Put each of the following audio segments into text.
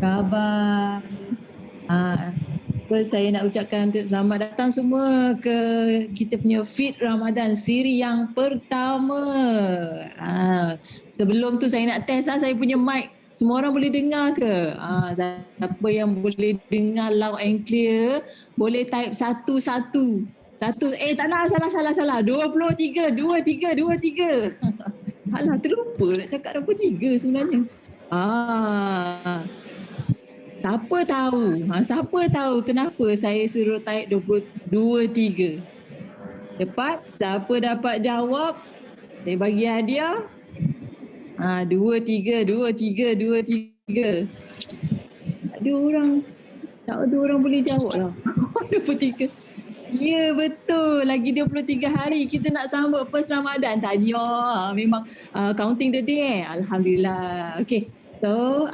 khabar? First saya nak ucapkan selamat datang semua ke kita punya Fit Ramadan siri yang pertama. Sebelum tu saya nak test lah saya punya mic. Semua orang boleh dengar ke? Siapa yang boleh dengar loud and clear, boleh type 11. Tak nak, salah. 23. Salah, terlupa nak cakap 23 sebenarnya. Siapa tahu kenapa saya suruh type 23? Cepat, siapa dapat jawab, saya bagi hadiah. 23. Tak ada orang boleh jawab lah. 23. Ya, betul. Lagi 23 hari kita nak sambut first Ramadan. Tahniah. Memang counting the day. Alhamdulillah. Okay. So,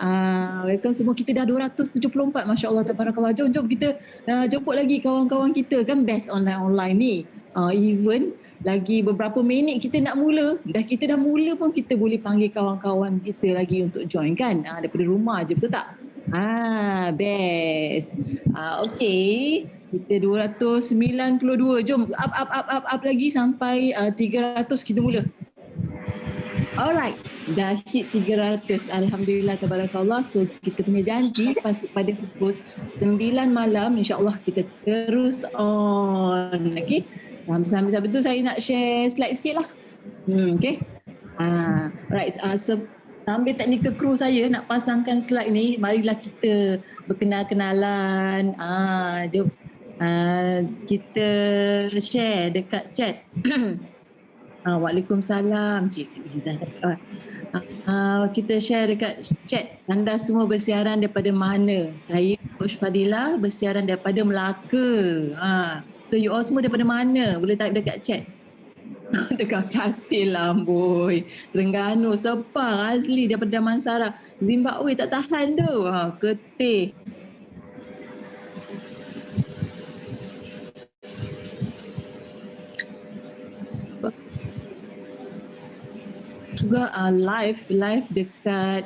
welcome semua. Kita dah 274. Masya Allah, tabarakallah. Jom kita jemput lagi kawan-kawan kita. Kan best online ni. Even lagi beberapa minit kita nak mula. Kita dah mula pun kita boleh panggil kawan-kawan kita lagi untuk join kan. Daripada rumah je, betul tak? Best. Okay. Kita 292. Jom up lagi sampai 300 kita mula. Alright, dah hit 300. Alhamdulillah, tabarakallah. So kita punya janji pada pukul 9 malam insya-Allah kita terus on. Okay. Sambil tu saya nak share slide sikit lah. Okay. Alright, sambil technical crew saya nak pasangkan slide ni, marilah kita berkenal-kenalan. Jom kita share dekat chat. Waalaikumsalam. Kita share dekat chat. Anda semua bersiaran daripada mana? Saya Coach Fadilah bersiaran daripada Melaka. So you all semua daripada mana? Boleh type dekat chat. Dekat Katil lah boy. Terengganu, Sepang, Azli daripada Damansara. Zimbabwe tak tahan tu. Ketih. Juga live dekat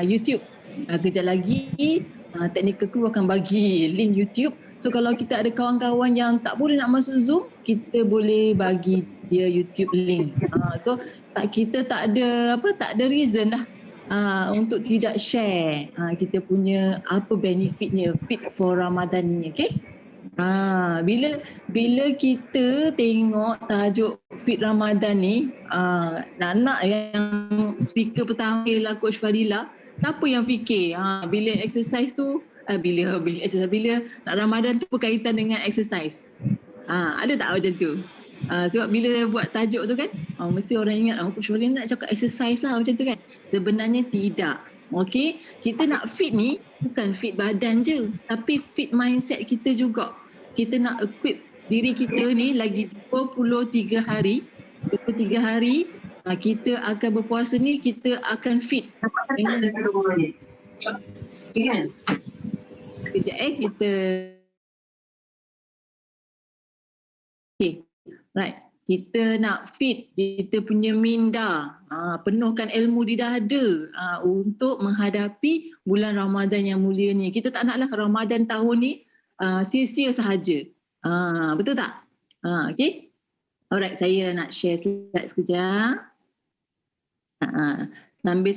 YouTube. Kejap lagi technical crew akan bagi link YouTube. So kalau kita ada kawan-kawan yang tak boleh nak masuk Zoom, kita boleh bagi dia YouTube link. So kita tak ada reason lah untuk tidak share kita punya apa benefitnya Fit for Ramadan ni, okay? Bila kita tengok tajuk Fit Ramadan ni, anak yang speaker pertama ialah Coach Fadilah, siapa yang fikir bila exercise tu, bila nak Ramadan tu berkaitan dengan exercise? Ada tak macam tu? Sebab bila buat tajuk tu kan, mesti orang ingat Coach Fadilah nak cakap exercise lah macam tu kan. Sebenarnya tidak. Okay, kita nak fit ni bukan fit badan je, tapi fit mindset kita juga. Kita nak equip diri kita ni lagi 23 hari. 23 hari kita akan berpuasa ni, kita akan fit. Sekejap kita. Okay, right. Kita nak fit kita punya minda, penuhkan ilmu di dada untuk menghadapi bulan Ramadan yang mulia ni. Kita tak naklah Ramadan tahun ni sia-sia sahaja. Betul tak? Okay. Alright, saya nak share slide sekejap. Sambil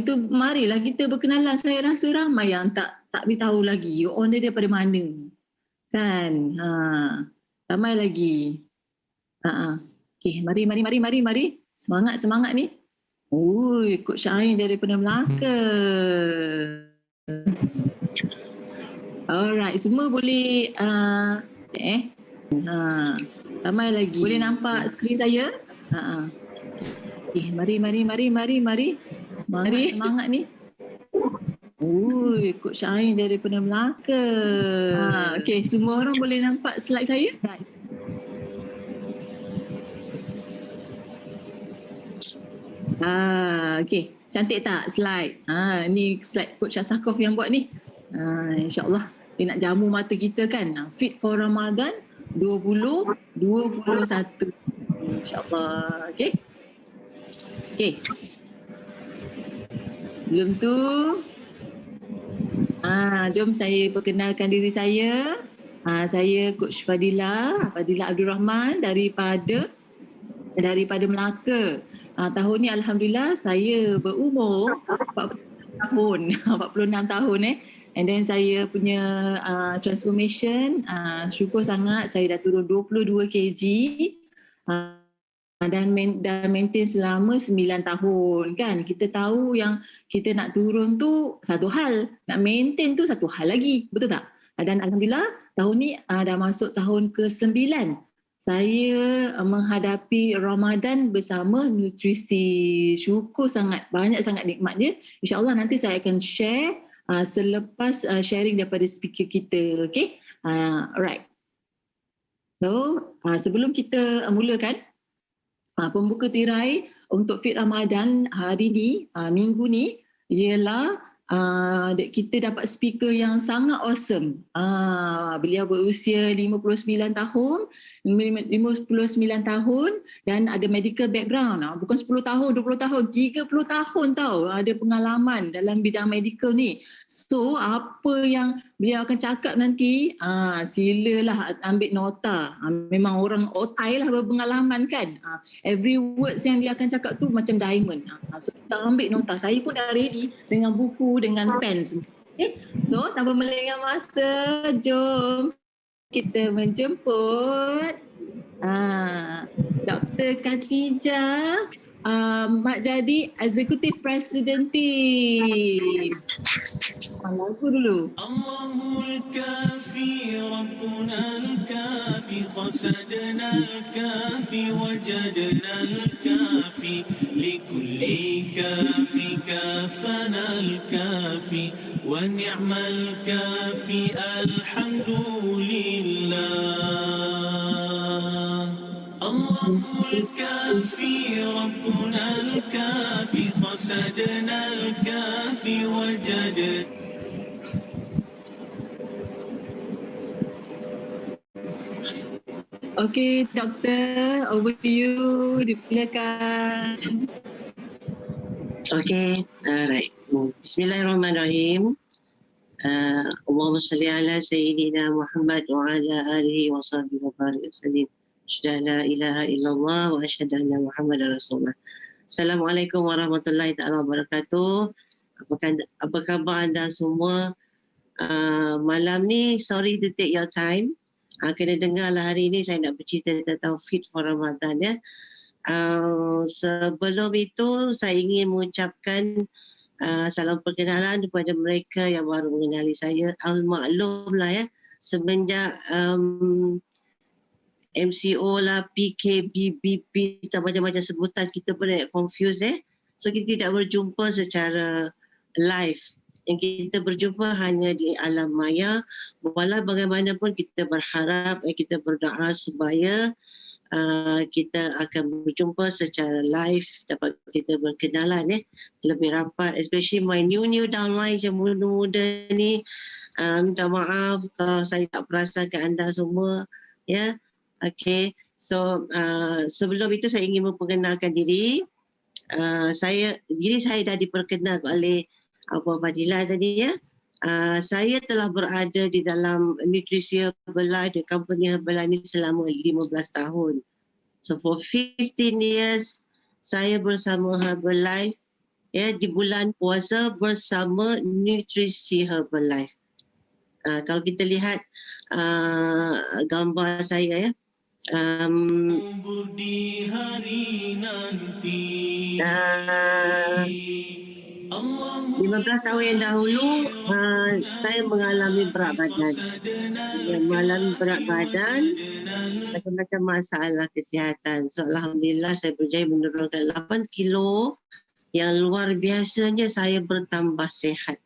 tu marilah kita berkenalan. Saya rasa ramai yang tak beritahu lagi you all ni daripada mana. Kan? Ramai lagi. Okay, mari. Semangat ni. Coach Syahin daripada Melaka. Alright, semua boleh ramai lagi. Boleh nampak skrin saya? Mari. Semangat ni. Coach Syahin daripada Melaka. Okay, semua orang boleh nampak slide saya? Right. Okay, cantik tak slide? Ni slide Coach Asakov yang buat ni. InsyaAllah dia nak jamu mata kita kan. Fit for Ramadan 2021. InsyaAllah. Okay. Sebelum tu, jom saya perkenalkan diri saya. Saya Coach Fadila Abdul Rahman daripada Melaka. Tahun ni Alhamdulillah saya berumur 46 tahun. 46 tahun And then saya punya transformation, syukur sangat saya dah turun 22 kg. Dan maintain selama 9 tahun kan. Kita tahu yang kita nak turun tu satu hal, nak maintain tu satu hal lagi, betul tak? Dan Alhamdulillah tahun ni dah masuk tahun ke-9 saya menghadapi Ramadan bersama nutrisi. Syukur sangat, banyak sangat nikmat dia. InsyaAllah nanti saya akan share selepas sharing daripada speaker kita. Okay? Alright. So sebelum kita mulakan, pembuka tirai untuk Fit Ramadan hari ni, minggu ni, ialah kita dapat speaker yang sangat awesome. Beliau berusia 59 tahun dan ada medical background. Bukan 10 tahun, 20 tahun, 30 tahun tau ada pengalaman dalam bidang medical ni. So apa yang beliau akan cakap nanti, silalah ambil nota. Memang orang otai lah berpengalaman kan. Every words yang dia akan cakap tu macam diamond. So kita ambil nota. Saya pun dah ready dengan buku, dengan pen. Okay? So tanpa melengah masa, jom kita menjemput Dr. Khatijah Mak Jadi Executive President Team. Lagu dulu. Allahul Kafi Rabbunal Kafi Qasadnal Kafi Wajadnal Kafi Likulli Kafi Kafanal Kafi Wa ni'mal Kafi Alhamdulillah. Allahul Kafi Rabbunal Kafi Qasadnal Kafi Wajadnal. Okay, Doktor, over to you. Dipersilakan. Okay, alright. Bismillahirrahmanirrahim. Allahumma salli ala Sayyidina Muhammad wa ala alihi wa sahbihi wa barik wasallim. Asyhadu la ilaha illallah wa asyhadu anna Muhammadar Rasulullah. Assalamualaikum warahmatullahi taala wabarakatuh. Apa khabar anda semua? Malam ni, sorry to take your time. Kena dengarlah hari ni saya nak bercerita tentang Fit for Ramadan ya. Sebelum itu saya ingin mengucapkan salam perkenalan kepada mereka yang baru mengenali saya. Al-maklum lah ya, semenjak MCO lah, PK, BBP, macam-macam sebutan kita pun confused So kita tidak berjumpa secara live. Yang kita berjumpa hanya di alam maya. Walau bagaimanapun kita berharap, kita berdoa supaya kita akan berjumpa secara live, dapat kita berkenalan lebih rapat, especially my new downline yang muda-muda ni. Minta maaf kalau saya tak perasankan anda semua ya. Okay, so sebelum itu saya ingin memperkenalkan diri. Saya dah diperkenalkan oleh Abang Fadila tadi ya. Saya telah berada di dalam nutrisi Herbalife, di company Herbalife ni selama 15 tahun. So for 15 years saya bersama Herbalife ya, di bulan puasa bersama nutrisi Herbalife. Kalau kita lihat gambar saya ya. Di hari nanti 15 tahun yang dahulu saya mengalami berat badan. Macam-macam masalah kesihatan. So Alhamdulillah saya berjaya menurunkan 8 kilo yang luar biasanya saya bertambah sihat.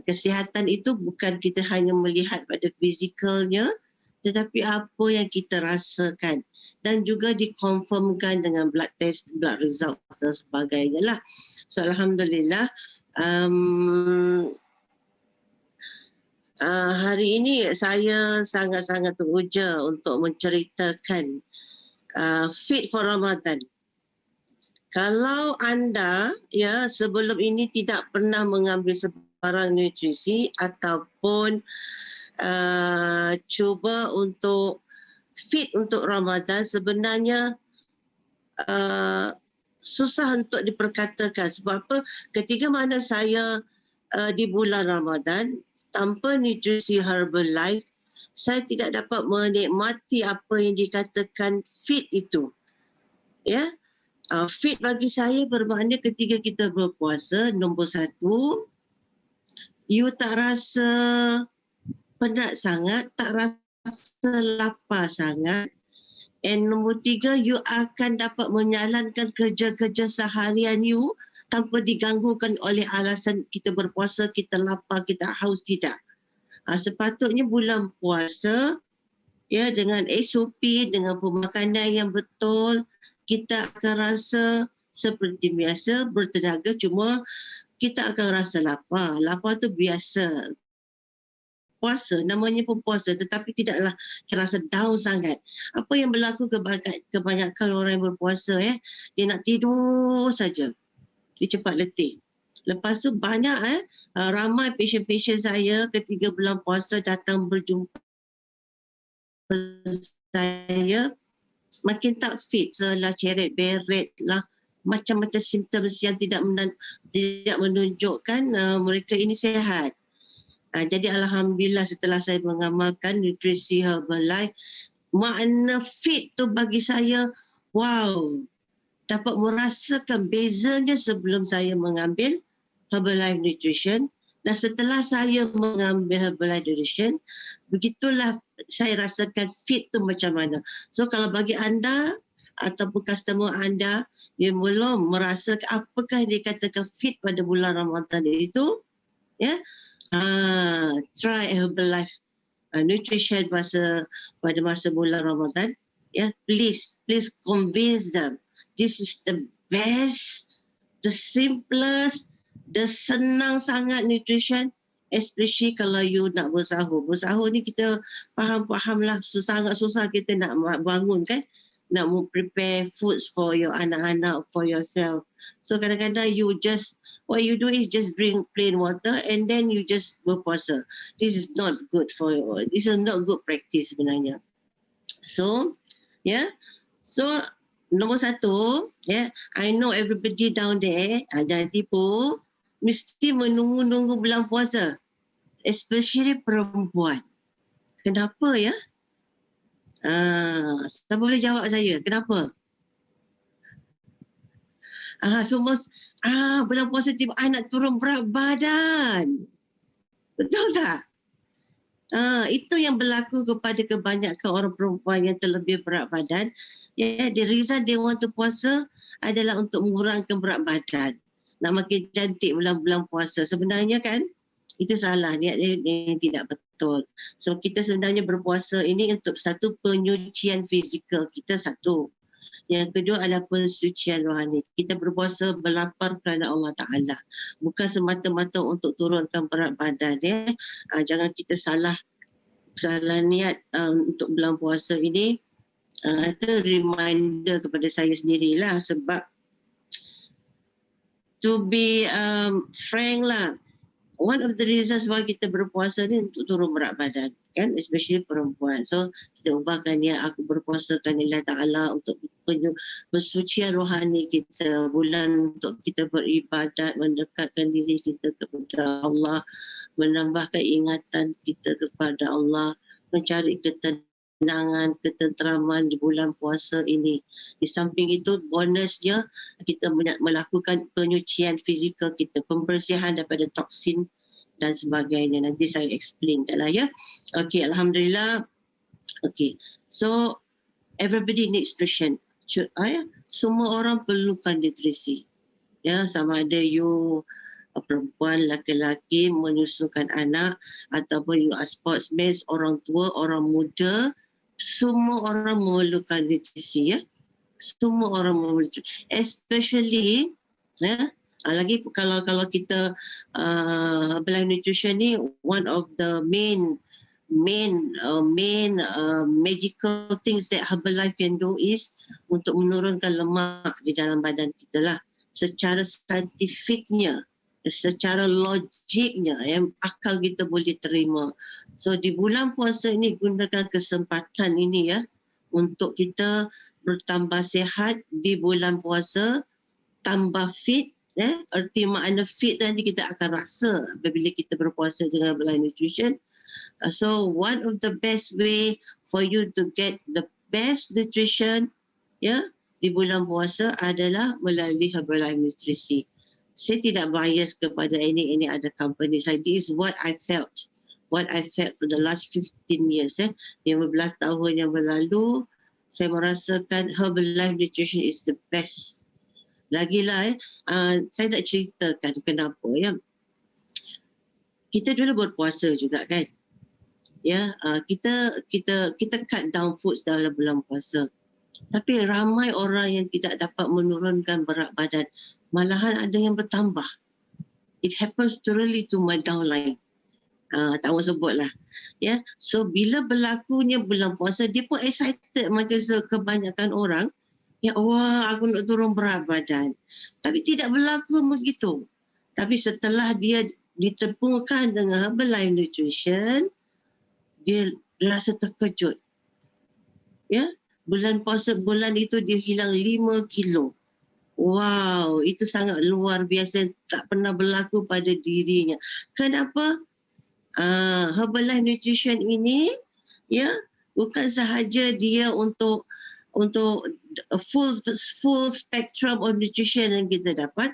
Kesihatan itu bukan kita hanya melihat pada fizikalnya, tetapi apa yang kita rasakan dan juga dikonfirmkan dengan blood test, blood result dan sebagainya lah. So Alhamdulillah, hari ini saya sangat-sangat teruja untuk menceritakan Fit for Ramadan. Kalau anda ya sebelum ini tidak pernah mengambil sebarang nutrisi ataupun cuba untuk fit untuk Ramadan, sebenarnya susah untuk diperkatakan. Sebab apa? Ketika mana saya di bulan Ramadan tanpa nutrisi Herbalife, saya tidak dapat menikmati apa yang dikatakan fit itu. Ya, fit bagi saya bermakna ketika kita berpuasa, nombor satu, you tak rasa penat sangat, tak rasa lapar sangat. And nombor tiga, you akan dapat menjalankan kerja-kerja seharian you tanpa diganggukan oleh alasan kita berpuasa, kita lapar, kita haus, tidak. Sepatutnya bulan puasa, ya, dengan SOP, dengan pemakanan yang betul, kita akan rasa seperti biasa, bertenaga, cuma kita akan rasa lapar. Lapar tu biasa. Puasa, namanya pun puasa, tetapi tidaklah terasa down sangat. Apa yang berlaku kebanyakan orang yang berpuasa, dia nak tidur saja. Dia cepat letih. Lepas tu banyak ramai pasien-pasien saya ketika bulan puasa datang berjumpa saya, makin tak fit lah, ceret beret lah, macam-macam simptom yang tidak menunjukkan mereka ini sihat. Jadi alhamdulillah setelah saya mengamalkan nutrisi Herbalife, makna fit tu bagi saya, wow, dapat merasakan bezanya sebelum saya mengambil Herbalife Nutrition, dan setelah saya mengambil Herbalife Nutrition, begitulah saya rasakan fit tu macam mana. So kalau bagi anda ataupun customer anda yang belum merasakan apakah yang dikatakan fit pada bulan Ramadan itu, ya, try Herbalife Nutrition pada masa bulan Ramadan. Please convince them. This is the best, the simplest, the senang sangat nutrition, especially kalau you nak bersahur. Bersahur ni kita faham lah, sangat susah kita nak bangun kan, nak prepare foods for your anak-anak, for yourself. So kadang-kadang what you do is just drink plain water and then you just berpuasa. This is not good for you. This is not good practice sebenarnya. So, so nombor satu, I know everybody down there, jangan tipu, mesti menunggu bulan puasa. Especially perempuan. Kenapa ya? Siapa boleh jawab saya? Kenapa? Semua bulan puasa tiba nak turun berat badan. Betul tak? Itu yang berlaku kepada kebanyakan orang perempuan yang terlebih berat badan. The reason they want to puasa adalah untuk mengurangkan berat badan. Nak makin cantik bulan-bulan puasa. Sebenarnya kan, itu salah. Niat dia tidak betul. So kita sebenarnya berpuasa ini untuk satu, penyucian fizikal kita satu. Yang kedua adalah pensucian rohani. Kita berpuasa berlapar kerana Allah Ta'ala. Bukan semata-mata untuk turunkan berat badan. Jangan kita salah niat untuk bulan puasa ini. Itu reminder kepada saya sendirilah. Sebab to be frank lah, one of the reasons why kita berpuasa ni untuk turun berat badan, kan, especially perempuan. So kita ubahkan niat, aku berpuasa kerana Allah Ta'ala, untuk pensucian rohani kita, bulan untuk kita beribadat, mendekatkan diri kita kepada Allah, menambahkan ingatan kita kepada Allah, mencari ketenangan, ketenteraman di bulan puasa ini. Di samping itu, bonusnya kita melakukan penyucian fizikal kita, pembersihan daripada toksin dan sebagainya. Nanti saya explain dah lah ya. Okey, alhamdulillah. Okey. So everybody needs nutrition. Semua orang perlukan nutrisi. Sama ada you perempuan, laki-laki menyusukan anak, ataupun you are sportsmen, orang tua, orang muda, semua orang memerlukan nutrisi. Semua orang memerlukan, especially lagi kalau kita Herbalife Nutrition ni, one of the main magical things that Herbalife can do is untuk menurunkan lemak di dalam badan kita lah. Secara saintifiknya, secara logiknya, yang akal kita boleh terima. So di bulan puasa ini gunakan kesempatan ini ya untuk kita bertambah sihat di bulan puasa, tambah fit. Erti makna fit nanti kita akan rasa apabila kita berpuasa dengan Herbalife Nutrition. So one of the best way for you to get the best nutrition di bulan puasa adalah melalui Herbalife Nutrisi. Saya tidak bias kepada any other company. This is what I felt for the last 15 years. 15 tahun yang berlalu, saya merasakan Herbalife Nutrition is the best. Lagilah, saya nak ceritakan kenapa. Ya. Kita dulu berpuasa juga kan. Ya, kita cut down foods dalam bulan puasa. Tapi ramai orang yang tidak dapat menurunkan berat badan. Malahan ada yang bertambah. It happens really to my downline. Tak mahu sebut lah. Ya, so bila berlakunya bulan puasa, dia pun excited macam kebanyakan orang. Ya, wah aku nak turun berat badan. Tapi tidak berlaku begitu. Tapi setelah dia ditepungkan dengan Herbalife Nutrition, dia rasa terkejut. Ya, bulan puasa bulan itu dia hilang 5 kilo. Wow, itu sangat luar biasa, tak pernah berlaku pada dirinya. Kenapa? Herbalife Nutrition ini ya bukan sahaja dia untuk a full spectrum of nutrition yang kita dapat.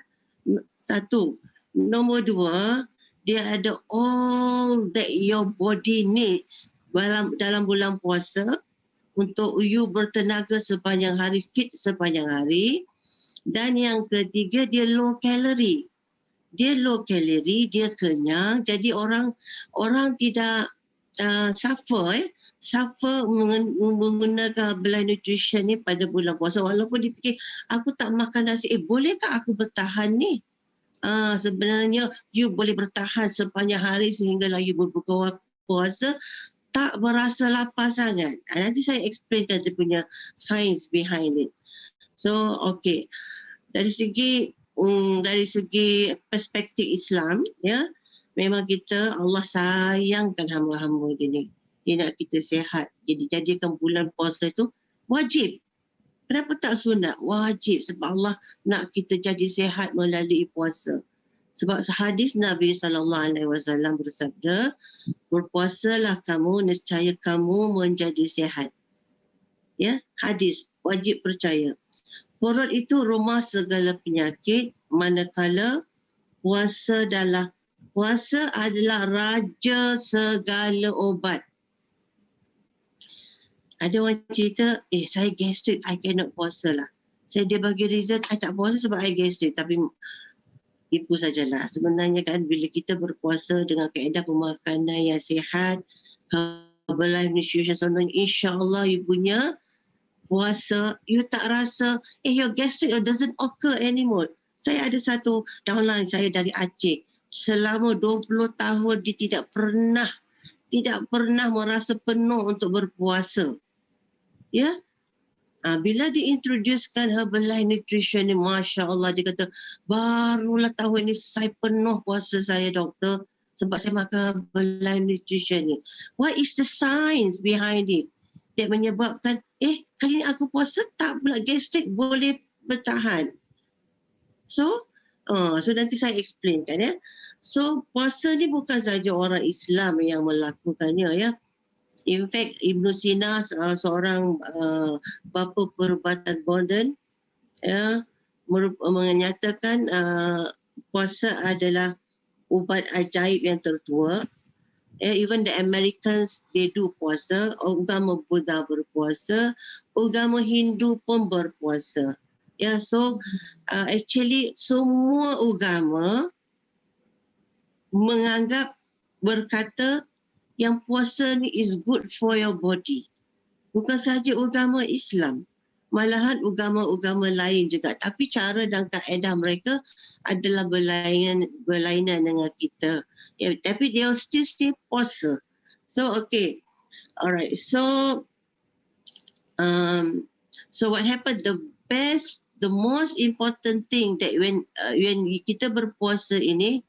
Satu. Nombor dua, dia ada all that your body needs dalam bulan puasa untuk you bertenaga sepanjang hari, fit sepanjang hari. Dan yang ketiga, dia low calorie. Dia low calorie, dia kenyang. Jadi orang tidak suffer menggunakan Herbalife Nutrition ni pada bulan puasa. Walaupun dia fikir, aku tak makan nasi. Bolehkah aku bertahan ni? Sebenarnya, you boleh bertahan sepanjang hari sehinggalah you berbuka puasa. Tak berasa lapar sangat. Nanti saya explainkan dia punya science behind it. So, okay. Dari segi perspektif Islam, ya, memang Allah sayangkan hamba-hamba dia ni. Dia nak kita sihat. Jadi jadikan bulan puasa itu wajib. Kenapa tak sunat? Wajib. Sebab Allah nak kita jadi sihat melalui puasa. Sebab hadis Nabi SAW bersabda, berpuasalah kamu, nescaya kamu menjadi sihat. Ya, hadis wajib percaya. Perut itu rumah segala penyakit, manakala puasa adalah raja segala obat. Ada orang cerita, saya gastrik, I cannot puasa lah. Dia bagi reason, I tak puasa sebab I gastrik. Tapi tipu sajalah. Sebenarnya kan bila kita berpuasa dengan kaedah pemakanan yang sihat, Herbalife Nutrition, insyaAllah you punya puasa, you tak rasa, your gastric doesn't occur anymore. Saya ada satu downline saya dari Aceh. Selama 20 tahun dia tidak pernah merasa penuh untuk berpuasa. Ya. Bila diintroducekan Herbalife Nutrition ni, Masya Allah, dia kata, barulah tahun ni saya penuh puasa saya, doktor, sebab saya makan Herbalife Nutrition ni. What is the science behind it? Dia menyebabkan, kali ni aku puasa, tak pula gastrik, boleh bertahan. So nanti saya explainkan ya. So puasa ni bukan saja orang Islam yang melakukannya ya. In fact, Ibn Sina, seorang bapa perubatan modern, ya, menyatakan puasa adalah ubat ajaib yang tertua. Even the Americans, they do puasa. Agama Buddha berpuasa. Agama Hindu pun berpuasa. So actually semua agama berkata yang puasa ni is good for your body. Bukan sahaja agama Islam, malahan agama-agama lain juga. Tapi cara dan kaedah mereka adalah berlainan dengan kita. Tapi dia still puasa. So okay, alright. So what happened? The most important thing that when kita berpuasa ini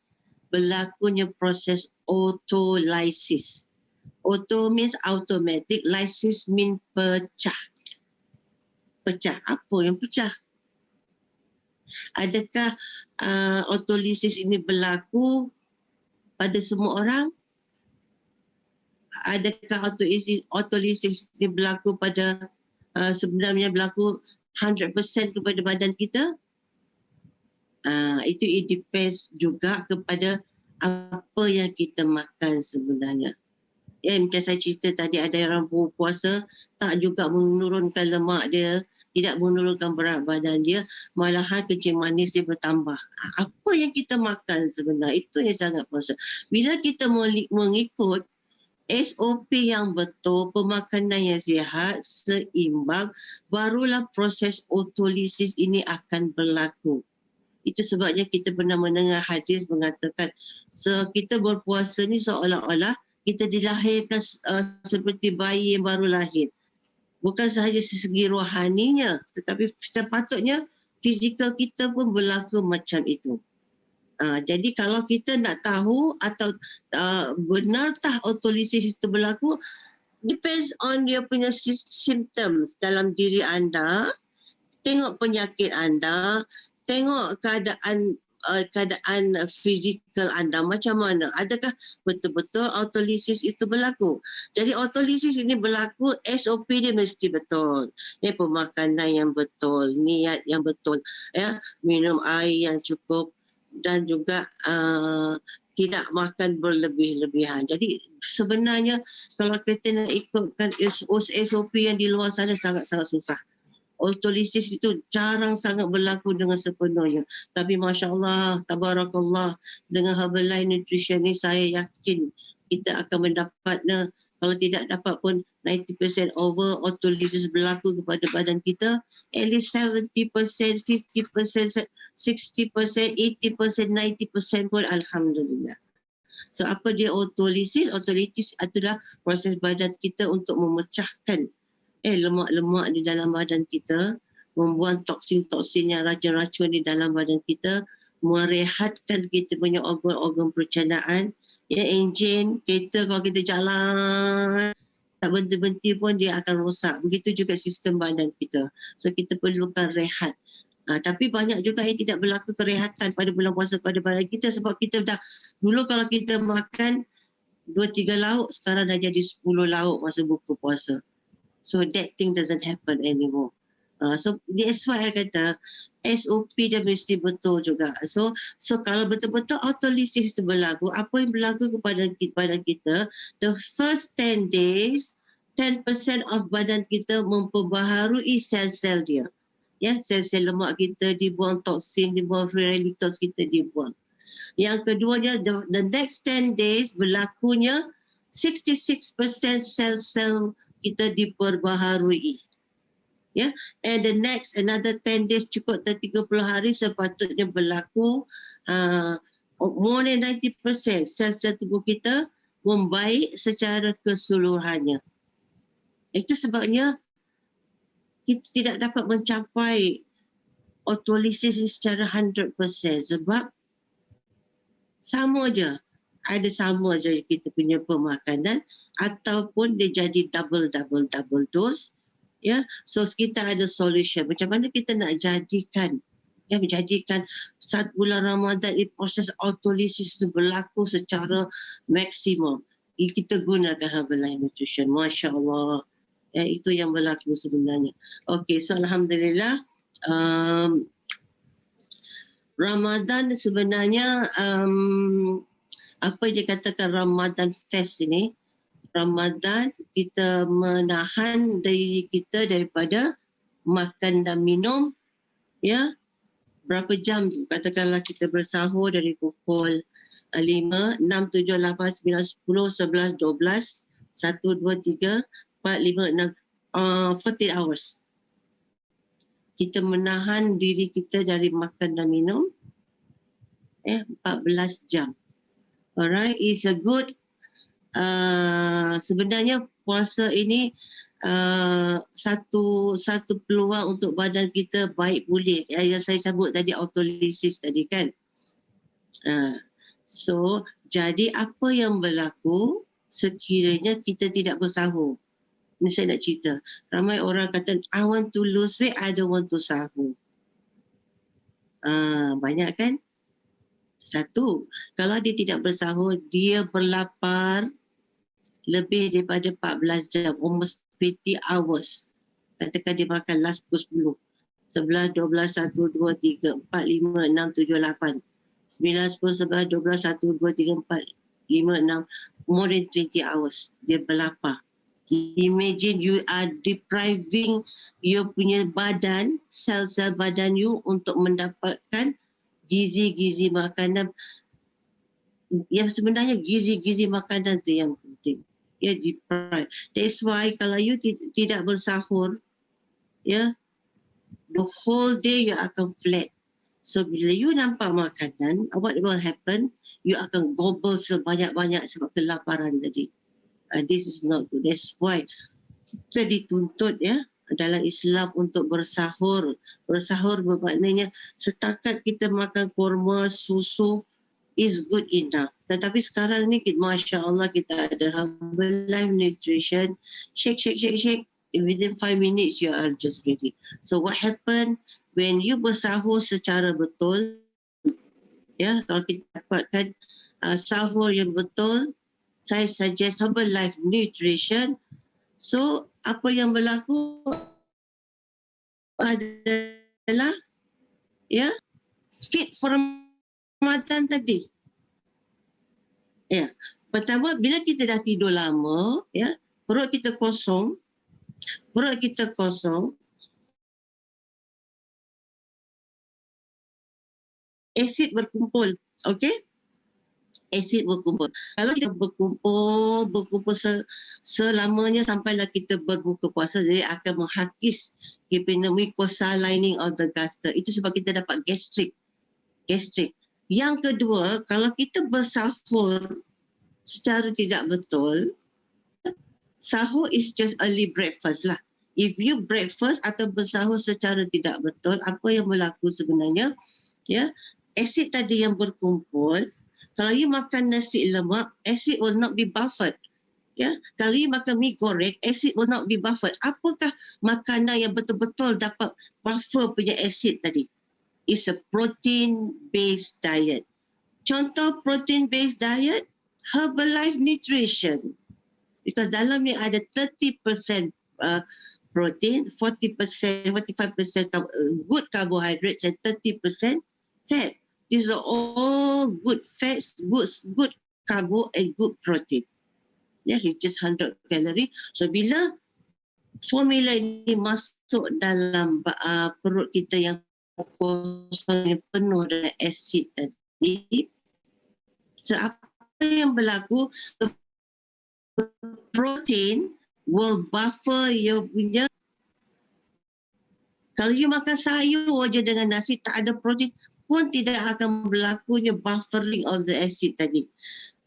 berlakunya proses autolysis. Auto means automatic, lysis means pecah. Pecah apa yang pecah? Adakah autolysis ini berlaku pada semua orang? Adakah autolysis ini berlaku pada sebenarnya berlaku 100% kepada badan kita? Itu it depends juga kepada apa yang kita makan sebenarnya. Ya, macam saya cerita tadi, ada orang berpuasa tak juga menurunkan lemak dia, tidak menurunkan berat badan dia, malahan kencing manis dia bertambah. Apa yang kita makan sebenarnya, itu yang sangat puasa. Bila kita mengikut SOP yang betul, pemakanan yang sihat, seimbang, barulah proses autolysis ini akan berlaku. Itu sebabnya kita pernah mendengar hadis mengatakan, kita berpuasa ni seolah-olah kita dilahirkan seperti bayi yang baru lahir. Bukan sahaja segi rohaninya, tetapi sepatutnya fizikal kita pun berlaku macam itu. Jadi kalau kita nak tahu atau benarkah autolysis itu berlaku, depends on dia punya symptoms dalam diri anda, tengok penyakit anda, tengok keadaan fizikal anda macam mana. Adakah betul-betul autolysis itu berlaku? Jadi autolysis ini berlaku, SOP dia mesti betul. Ya, pemakanan yang betul, niat yang betul, ya, minum air yang cukup dan juga tidak makan berlebih-lebihan. Jadi sebenarnya kalau kita nak ikutkan SOP yang di luar sana sangat-sangat susah. Autolysis itu jarang sangat berlaku dengan sepenuhnya. Tapi Masya Allah, Tabarakallah, dengan Herbalife Nutrition ni saya yakin kita akan mendapatnya. Kalau tidak dapat pun 90% over autolysis berlaku kepada badan kita. At least 70%, 50%, 60%, 80%, 90% pun Alhamdulillah. So apa dia autolysis? Autolysis adalah proses badan kita untuk memecahkan lemak-lemak di dalam badan kita, membuang toksin-toksin yang racun-racun di dalam badan kita, merehatkan kita punya organ-organ pencernaan. Ya, enjin kereta kalau kita jalan tak berhenti-berhenti pun dia akan rosak. Begitu juga sistem badan kita. So kita perlukan rehat. Tapi banyak juga yang tidak berlaku kerehatan pada bulan puasa pada badan kita, sebab kita dah, dulu kalau kita makan 2-3 lauk, sekarang dah jadi 10 lauk masa buka puasa. So that thing doesn't happen anymore. So that's why I kata SOP dia mesti betul juga. So kalau betul-betul autolysis itu berlaku, apa yang berlaku kepada badan kita, the first 10 days, 10% of badan kita memperbaharui sel-sel dia. Ya, sel-sel lemak kita dibuang, toksin dibuang, free radicals kita dibuang. Yang keduanya, the next 10 days berlakunya 66% sel-sel kita diperbaharui. Ya, and the next another 10 days, cukup 30 hari sepatutnya berlaku more than 90% sel-sel tubuh kita membaik secara keseluruhannya. Itu sebabnya kita tidak dapat mencapai autolysis secara 100% sebab sama je, kita punya pemakanan ataupun dia jadi double dose. Ya, so kita ada solution macam mana kita nak menjadikan saat bulan Ramadan ini proses autolysis itu berlaku secara maksimum. Kita gunakan Herbalife Nutrition. Masya Allah. Ya, itu yang berlaku sebenarnya. Okey, so Alhamdulillah, Ramadan sebenarnya apa yang dikatakan Ramadan Fest ini, Ramadan kita menahan diri kita daripada makan dan minum, ya, berapa jam, katakanlah kita bersahur dari pukul 5, 6, 7, 8, 9, 10, 11, 12, 1, 2, 3, 4, 5, 6, 14 hours. Kita menahan diri kita dari makan dan minum 14 jam. Alright, it's a good sebenarnya puasa ini satu peluang untuk badan kita baik pulih. Yang saya sebut tadi autolysis tadi kan. So jadi apa yang berlaku sekiranya kita tidak bersahur? Ini saya nak cerita. Ramai orang kata, I want to lose weight, I don't want to sahur. Banyak kan? Satu, kalau dia tidak bersahur, dia berlapar lebih daripada 14 jam, almost 20 hours. Katakan dia makan last pukul 10. 11, 12, 1, 2, 3, 4, 5, 6, 7, 8. 9, 10, 11, 12, 1, 2, 3, 4, 5, 6. More than 20 hours. Dia berlapar. Imagine you are depriving you punya badan, sel-sel badan you untuk mendapatkan gizi-gizi makanan. Yang sebenarnya gizi-gizi makanan tu yang penting. Ya, deprive. That's why kalau you tidak bersahur, ya, the whole day you akan flat. So bila you nampak makanan, what will happen? You akan gobble sebanyak-banyak sebab kelaparan tadi. This is not good. That's why kita dituntut ya dalam Islam untuk bersahur. Bersahur bermaknanya setakat kita makan kurma, susu is good enough. Tetapi sekarang ni Masya Allah kita ada Herbalife Nutrition. Shake. Within 5 minutes you are just ready. So what happen when you bersahur secara betul? Ya, kalau kita dapatkan sahur yang betul, saya suggest Herbalife Nutrition. So, apa yang berlaku adalah ya fit for Ramadan tadi. Ya, pertama bila kita dah tidur lama, ya, perut kita kosong, asid berkumpul, okey? Asid berkumpul. Kalau kita berkumpul selamanya sampailah kita berbuka puasa, jadi akan menghakis mucosa lining of the gaster. Itu sebab kita dapat gastrik. Yang kedua, kalau kita bersahur secara tidak betul, sahur is just early breakfast lah. If you breakfast atau bersahur secara tidak betul, apa yang berlaku sebenarnya? Ya, asid tadi yang berkumpul. Kalau you makan nasi lemak, acid will not be buffered. Ya, kalau you makan mi goreng, acid will not be buffered. Apakah makanan yang betul-betul dapat buffer punya acid tadi? It's a protein-based diet. Contoh protein-based diet, Herbalife Nutrition. Because dalam ni ada 30% protein, 40%, 45% good carbohydrates and 30% fat. These are all good fats, good carbo and good protein. Yeah, it's just 100 calorie. So bila formula ini masuk dalam perut kita yang kosong, yang penuh dengan asid tadi, so apa yang berlaku? Protein will buffer your punya. Kalau you makan sayur aja dengan nasi tak ada protein pun tidak akan berlakunya buffering of the acid tadi.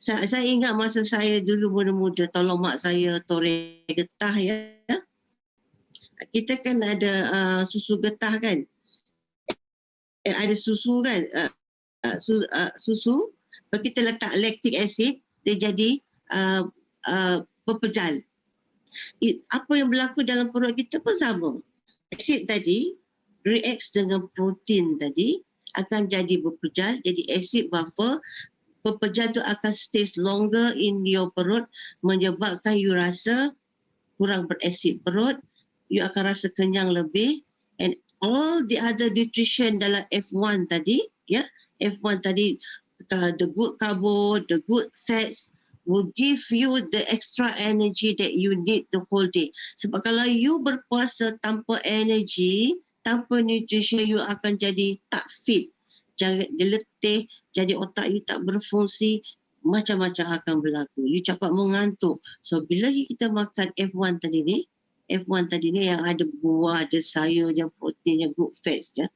Saya ingat masa saya dulu muda-muda, tolong mak saya toreh getah ya. Kita kan ada susu getah kan. Ada susu kan. Susu, kalau kita letak lactic acid, dia jadi pepejal. Apa yang berlaku dalam perut kita pun sama. Acid tadi reacts dengan protein tadi, akan jadi berpejal, jadi acid buffer. Pepejal tu akan stays longer in your perut, menyebabkan you rasa kurang berasid perut, you akan rasa kenyang lebih, and all the other nutrition dalam F1 tadi, ya, F1 tadi, the good carbo, the good fats will give you the extra energy that you need the whole day. Sebab kalau you berpuasa tanpa energy, tanpa nutrition, you akan jadi tak fit. Dia letih, jadi otak you tak berfungsi, macam-macam akan berlaku. You cepat mengantuk. So bila kita makan F1 tadi ni yang ada buah, ada sayur, yang protein, yang good fats, ya.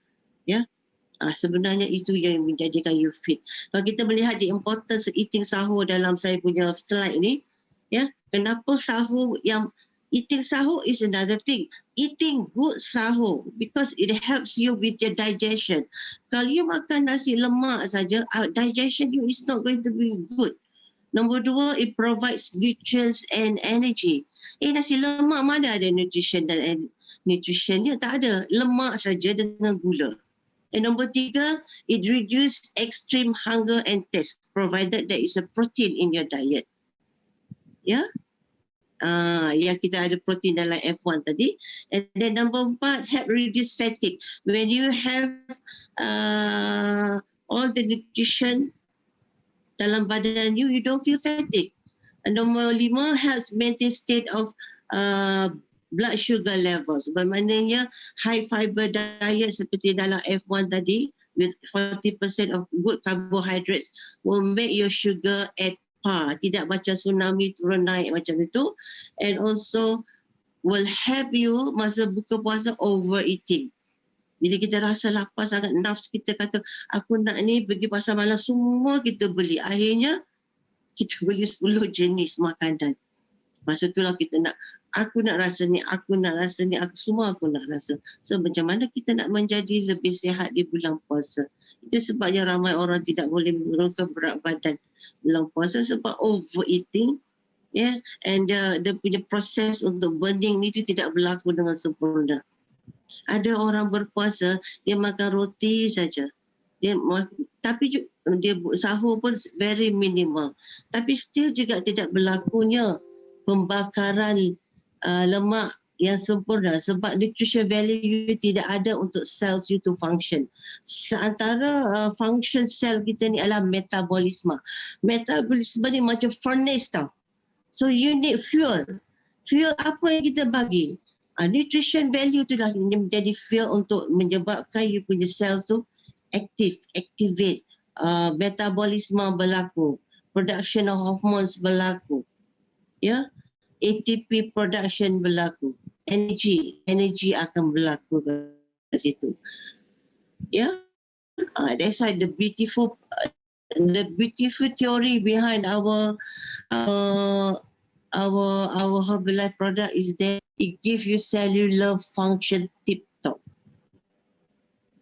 Sebenarnya itu yang menjadikan you fit. Kalau kita melihat the importance eating sahur dalam saya punya slide ni, Ya, kenapa sahur yang eating sahur is another thing. Eating good sahur because it helps you with your digestion. Kalau you makan nasi lemak saja, digestion you is not going to be good. Nombor dua, it provides nutrients and energy. Nasi lemak mana ada nutrition dan nutritionnya? Tak ada. Lemak saja dengan gula. And number tiga, it reduces extreme hunger and thirst, provided there is a protein in your diet. Ya, yang kita ada protein dalam F1 tadi. And then number empat, help reduce fatigue. When you have all the nutrition dalam badan you don't feel fatigue. And number lima, helps maintain state of blood sugar levels. Bermaknanya high fiber diet seperti dalam F1 tadi with 40% of good carbohydrates will make your sugar at par. Tidak macam tsunami turun naik macam itu. And also will help you masa buka puasa overeating. Bila kita rasa lapar sangat, nafsu kita kata aku nak ni pergi pasar malam, semua kita beli. Akhirnya kita beli 10 jenis makanan. Masa itulah kita nak, aku nak rasa ni, aku nak rasa ni, semua aku nak rasa. So macam mana kita nak menjadi lebih sihat di bulan puasa? Itu sebabnya ramai orang tidak boleh menurunkan berat badan bulan puasa sebab overeating. Yeah, and dia punya proses untuk burning ni tu tidak berlaku dengan sempurna. Ada orang berpuasa, dia makan roti saja. Tapi dia sahur pun very minimal. Tapi still juga tidak berlakunya pembakaran lemak yang sempurna sebab nutrition value tidak ada untuk cells you to function. Seantara function sel kita ni adalah metabolisme. Metabolisme ni macam furnace tau. So you need fuel. Fuel apa yang kita bagi? Nutrition value tu lah yang menjadi fuel untuk menyebabkan you punya cells tu activate, metabolisme berlaku, production of hormones berlaku, ya, ATP production berlaku, energy akan berlaku kat situ, ya. That's why the beautiful theory behind our Herbalife product is that it gives you cellular function tip-top.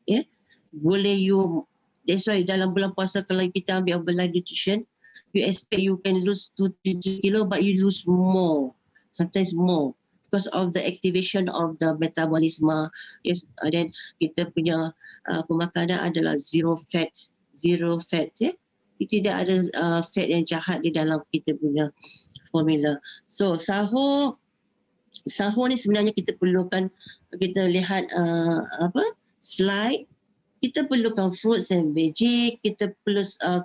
Yeah? Boleh you, that's why dalam bulan puasa kalau kita ambil Herbalife Nutrition, you expect you can lose 2-3 kilo but you lose more, sometimes more because of the activation of the metabolism. Yes, then kita punya pemakanan adalah zero fat, yeah? Tidak ada fat yang jahat di dalam kita punya formula. So sahur ni sebenarnya kita perlukan, kita lihat slide, kita perlukan fruits and veggie, kita perlu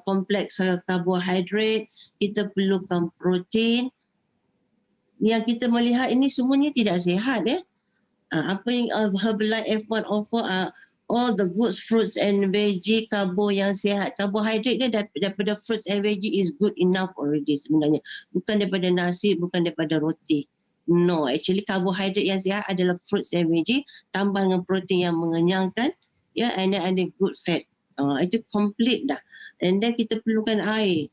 kompleks karbohidrat, kita perlukan protein. Yang kita melihat ini semuanya tidak sihat, ya. Apa yang Herbalife F1 offer all the good fruits and veggie, karbo yang sihat. Karbohidrat dia daripada fruits and veggie is good enough already sebenarnya. Bukan daripada nasi, bukan daripada roti. No, actually karbohidrat yang sihat adalah fruits and veggie tambah dengan protein yang mengenyangkan, ya, and then ada good fat. Itu complete dah. And then kita perlukan air.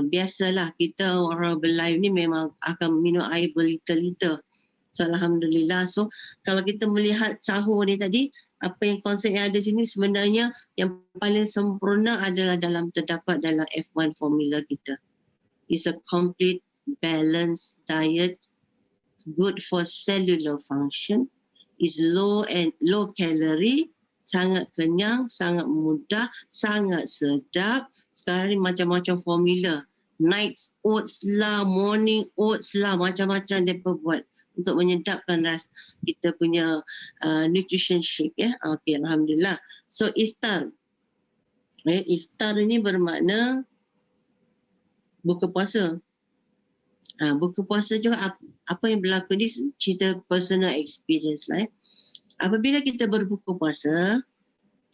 Biasalah kita orang Herbalife ni memang akan minum air berliter-liter. So alhamdulillah. So kalau kita melihat sahur ni tadi, apa yang konsep yang ada sini sebenarnya yang paling sempurna adalah terdapat dalam F1 formula kita. It's a complete balanced diet, good for cellular function, is low calorie, sangat kenyang, sangat mudah, sangat sedap. Sekarang ni macam-macam formula. Night oats lah, morning oats lah, macam-macam dia buat untuk menyedapkan kita punya nutrition shake, ya. Okey, alhamdulillah. So iftar. Iftar ini bermakna buka puasa. Buka puasa juga apa yang berlaku ni cerita personal experience lah. Apabila kita berbuka puasa,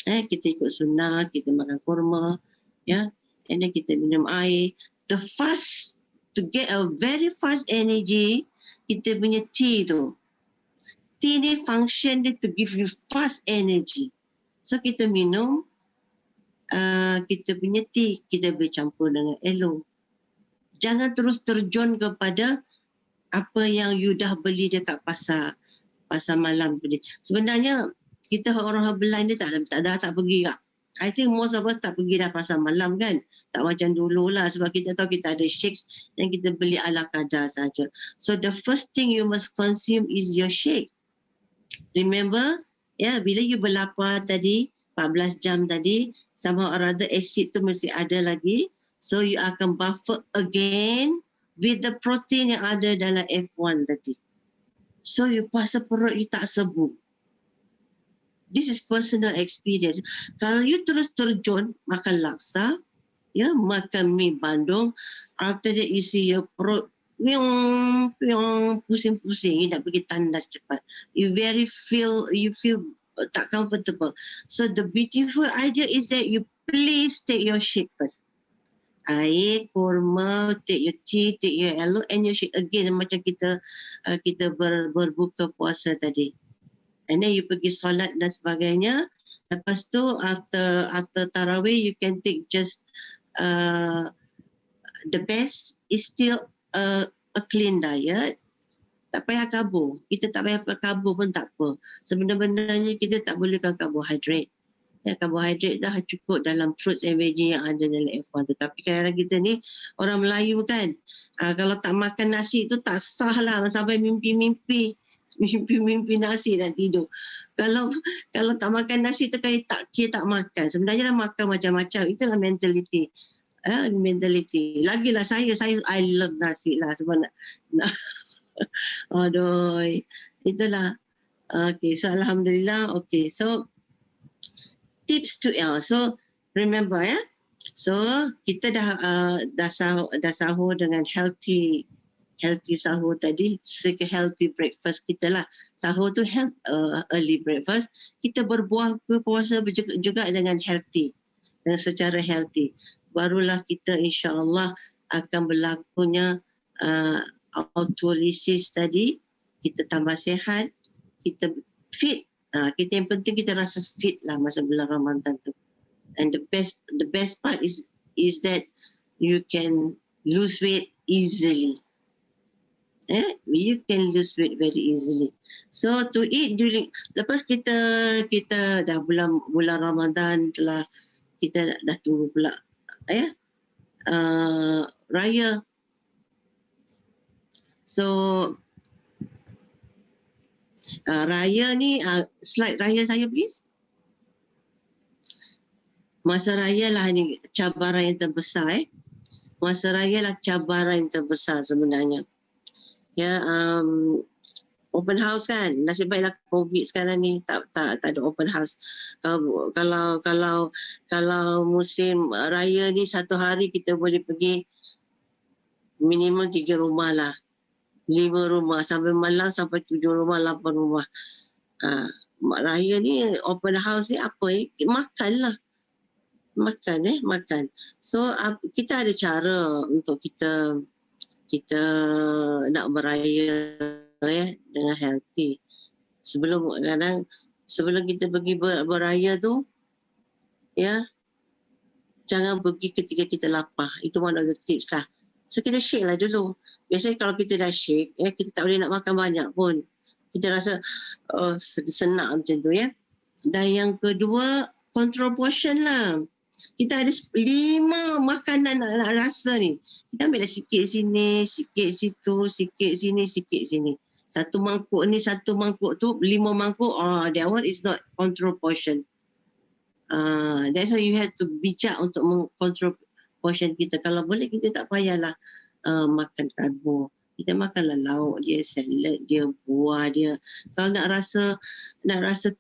kita ikut sunnah, kita makan kurma, ya, and then kita minum air. The fast, to get a very fast energy, kita punya tea tu. Tea ni function dia to give you fast energy. So kita minum kita punya tea, kita boleh campur dengan aloe. Jangan terus terjun kepada apa yang you dah beli dekat pasar malam tadi. Sebenarnya kita orang Herbalife ni tak pergi tak. I think most of us tak pergi dah pasar malam kan. Tak macam dulu lah, sebab kita tahu kita ada shakes yang kita beli ala kadar saja. So the first thing you must consume is your shake. Remember, bila you berlapar tadi 14 jam tadi, somehow or other acid tu mesti ada lagi. So you akan buffer again with the protein yang ada dalam F1 tadi. So you pasal perut you tak sebut. This is personal experience. Kalau you terus terjun makan laksa, makan mi Bandung, after that you see your perut yang pusing-pusing, you nak pergi tandas cepat. You feel tak comfortable. So the beautiful idea is that you please take your shake first. Air, kurma, take your tea, take your aloe and your shake again macam kita berbuka puasa tadi. And then you pergi solat dan sebagainya. Lepas tu after tarawih you can take just the best is still a clean diet. Tak payah karbo. Kita tak payah karbo pun tak apa. Sebenarnya kita tak bolehkan karbohidrat. Karbohidrat dah cukup dalam fruits and veggie yang ada dalam F1 tu. Tapi kadang-kadang kita ni orang Melayu kan, kalau tak makan nasi tu tak sah lah, sampai mimpi nasi dan tidur. Kalau tak makan nasi tu kira tak makan. Sebenarnya dah makan macam-macam. Itulah mentality. Lagilah saya I love nasi lah sebab nak aduh, itulah. Okay, so Alhamdulillah. Okay, so tips to so remember so kita dah sahur dengan healthy sahur tadi, healthy breakfast kita lah. Sahur tu early breakfast. Kita berbuah ke puasa juga dengan healthy, dengan secara healthy. Barulah kita insya-Allah akan berlakunya autolysis tadi, kita tambah sihat, kita fit. Kita yang penting kita rasa fit lah masa bulan Ramadan tu. And the best part is that you can lose weight easily. You can lose weight very easily. So to eat lepas kita dah bulan Ramadan telah, kita dah tunggu pula raya. So raya ni, slide raya saya please. Masa raya lah ni cabaran yang terbesar. Masa raya lah cabaran yang terbesar sebenarnya. Open house kan, nasib baiklah COVID sekarang ni tak ada open house. Kalau musim raya ni satu hari kita boleh pergi minimum 3 rumah lah, 5 rumah, sampai malam sampai 7 rumah, 8 rumah. Raya ni open house ni apa? Makan lah. Makan. So kita ada cara untuk kita nak beraya dengan healthy. Sebelum kita pergi beraya tu, jangan pergi ketika kita lapar. Itu one of the tips lah. So kita shake lah dulu. Biasanya kalau kita dah shake, kita tak boleh nak makan banyak pun. Kita rasa senak macam tu Dan yang kedua, control portion lah. Kita ada 5 makanan nak rasa ni. Kita ambil dah sikit sini, sikit situ, sikit sini, sikit sini. Satu mangkuk ni, satu mangkuk tu, 5 mangkuk, that one is not control portion. That's why you have to bijak untuk mengkontrol portion kita. Kalau boleh, kita tak payahlah makan karbo. Kita makanlah lauk dia, salad dia, buah dia. Kalau nak rasa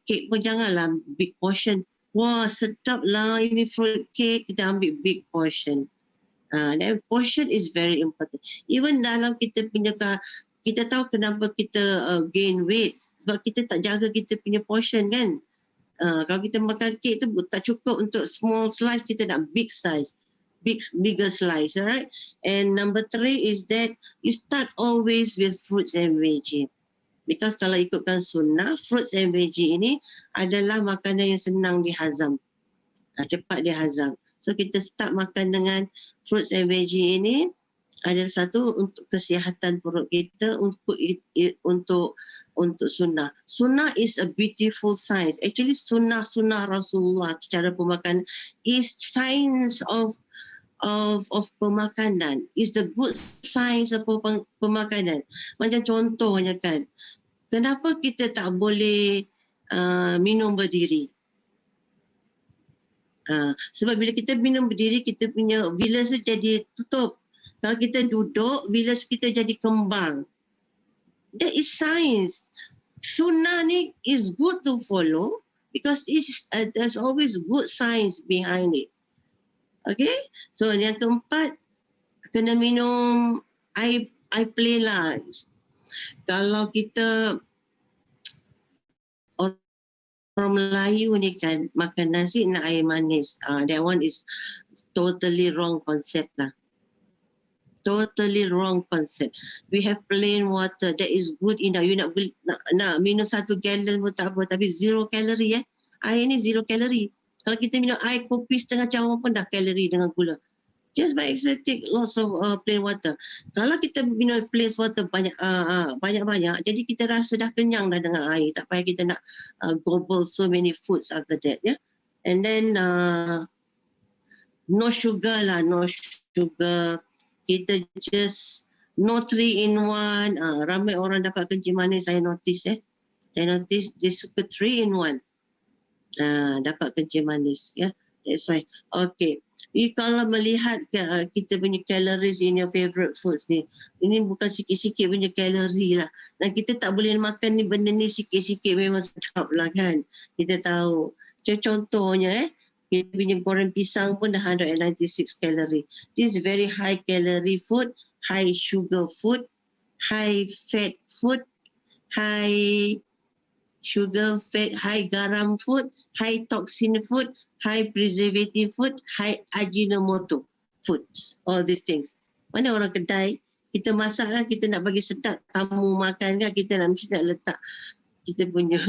kek pun janganlah big portion. Wah, sedap lah ini fruit cake, kita ambil big portion. That portion is very important. Even dalam kita tahu kenapa kita gain weight, sebab kita tak jaga kita punya portion kan. Kalau kita makan kek tu tak cukup untuk small slice, kita nak big size. Bigger slice, alright? And number 3 is that you start always with fruits and veggie. Because kalau ikutkan sunnah, fruits and veggie ini adalah makanan yang senang dihazam. Cepat dihazam. So kita start makan dengan fruits and veggie ini. Ada satu untuk kesihatan perut kita, untuk sunnah. Sunnah is a beautiful science. Actually sunnah Rasulullah cara pemakanan is science of pemakanan. Is the good science of pemakanan. Macam contohnya kan, kenapa kita tak boleh minum berdiri? Sebab bila kita minum berdiri, kita punya vilus jadi tutup. Kalau kita duduk, vilus kita jadi kembang. That is science. Sunnah ni is good to follow because there's always good science behind it. Okay? So yang keempat, kena minum air plain lah. Kalau kita orang Melayu ni kan makan nasi nak air manis. That one is totally wrong concept lah. Totally wrong concept. We have plain water that is good enough. You nak minum 1 gallon pun tak apa, tapi 0 kalori Air ni 0 kalori. Kalau kita minum air kopi setengah cawan pun dah kalori dengan gula. Just by actually take lots of plain water. Kalau kita minum plain water banyak-banyak, jadi kita rasa dah kenyang dah dengan air. Tak payah kita nak gobble so many foods after that. Yeah? And then no sugar lah, no sugar. Kita just no 3-in-1. Ramai orang dapat kencing manis, saya notice Saya notice dia suka 3-in-1. Dapat kencing manis. Yeah? That's why. Okay. Kalau melihat kita punya calories in your favorite foods ni, ini bukan sikit-sikit punya kalori lah. Dan kita tak boleh makan ni benda ni sikit-sikit memang sedap lah kan. Kita tahu. Contohnya kita punya goreng pisang pun dah 196 kalori. This is very high calorie food, high sugar food, high fat food, high sugar, fat, high garam food, high toxin food, high preservative food, high Ajinomoto food. All these things. Mana orang kedai, kita masak kan, kita nak bagi sedap tamu makan kan, kita mesti nak letak kita punya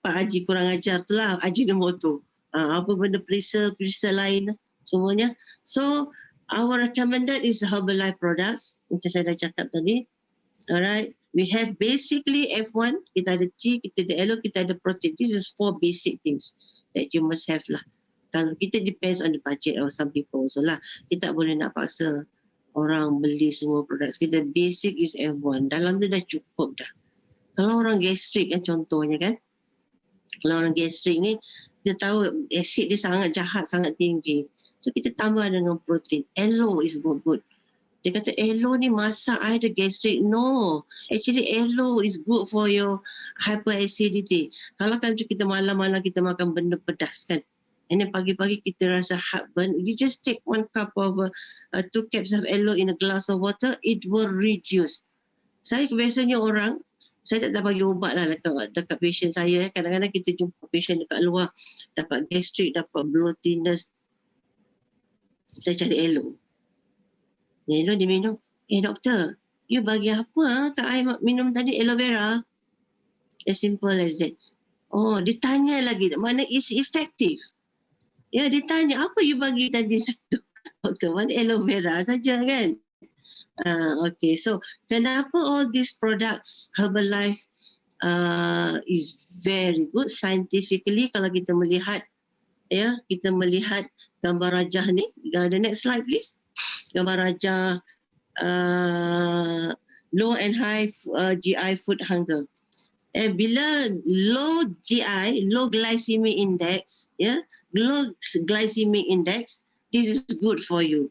Pak Haji kurang ajar tu lah, Ajinomoto. Apa benda perisa lain semuanya. So our recommended is Herbalife products, macam saya dah cakap tadi. Alright, we have basically F1, kita ada tea, kita ada aloe, kita ada protein. This is 4 basic things that you must have lah. Kalau kita depends on the budget of some people also lah. Kita tak boleh nak paksa orang beli semua produk. Kita basic is F1. Dalam tu dah cukup dah. Kalau orang gastrik kan contohnya kan. Kalau orang gastrik ni, dia tahu asid dia sangat jahat, sangat tinggi. So kita tambah dengan protein. Aloe is good. Dia kata aloe ni masak ada gastrik. No. Actually aloe is good for your hyperacidity. Kalau kan kita malam-malam kita makan benda pedas kan. And then pagi-pagi kita rasa heartburn. You just take 1 cup of 2 cups of aloe in a glass of water. It will reduce. Saya biasanya orang, saya tak bagi ubat lah dekat patient saya. Kadang-kadang kita jumpa patient dekat luar. Dapat gastrik, dapat bloatiness. Saya cari aloe. Aloe dia minum. Doktor, you bagi apa kat I minum tadi? Aloe vera. As simple as that. Oh, dia tanya lagi. Mana is effective? Ya, dia tanya, apa you bagi tadi satu? Doktor, mana aloe vera saja kan? Okay, so kenapa all these products Herbalife is very good scientifically kalau kita melihat kita melihat gambar rajah ni. The next slide please. Gambar rajah low and high GI food hunger. Bila low GI, low glycemic index, low glycemic index, this is good for you.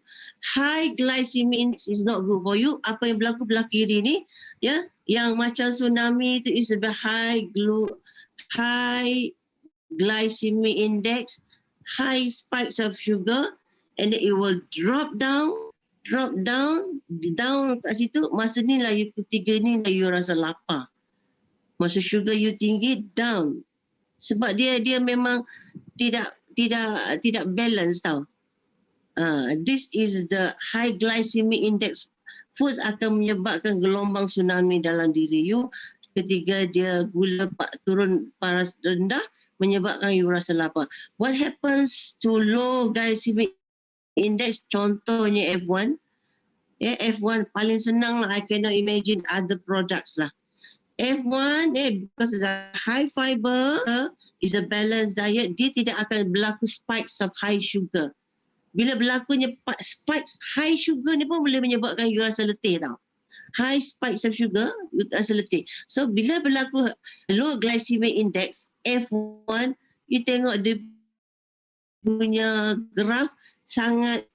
High glycemic index is not good for you. Apa yang berlaku belah kiri ni, yang macam tsunami itu is a high glycemic index, high spikes of sugar, and then it will drop down kat situ. Masa ni lah ketiga ni lah you rasa lapar. Masa sugar you tinggi, down. Sebab dia memang tidak balance tau. This is the high glycemic index. Foods akan menyebabkan gelombang tsunami dalam diri you. Ketiga dia gula turun paras rendah, menyebabkan you rasa lapar. What happens to low glycemic index? Contohnya F1. F1 paling senang lah. I cannot imagine other products lah. F1 because the high fiber is a balanced diet, dia tidak akan berlaku spikes of high sugar. Bila berlakunya spikes high sugar ni pun boleh menyebabkan you rasa letih tau. High spikes of sugar, you rasa letih. So bila berlaku low glycemic index, F1, you tengok dia punya graf sangat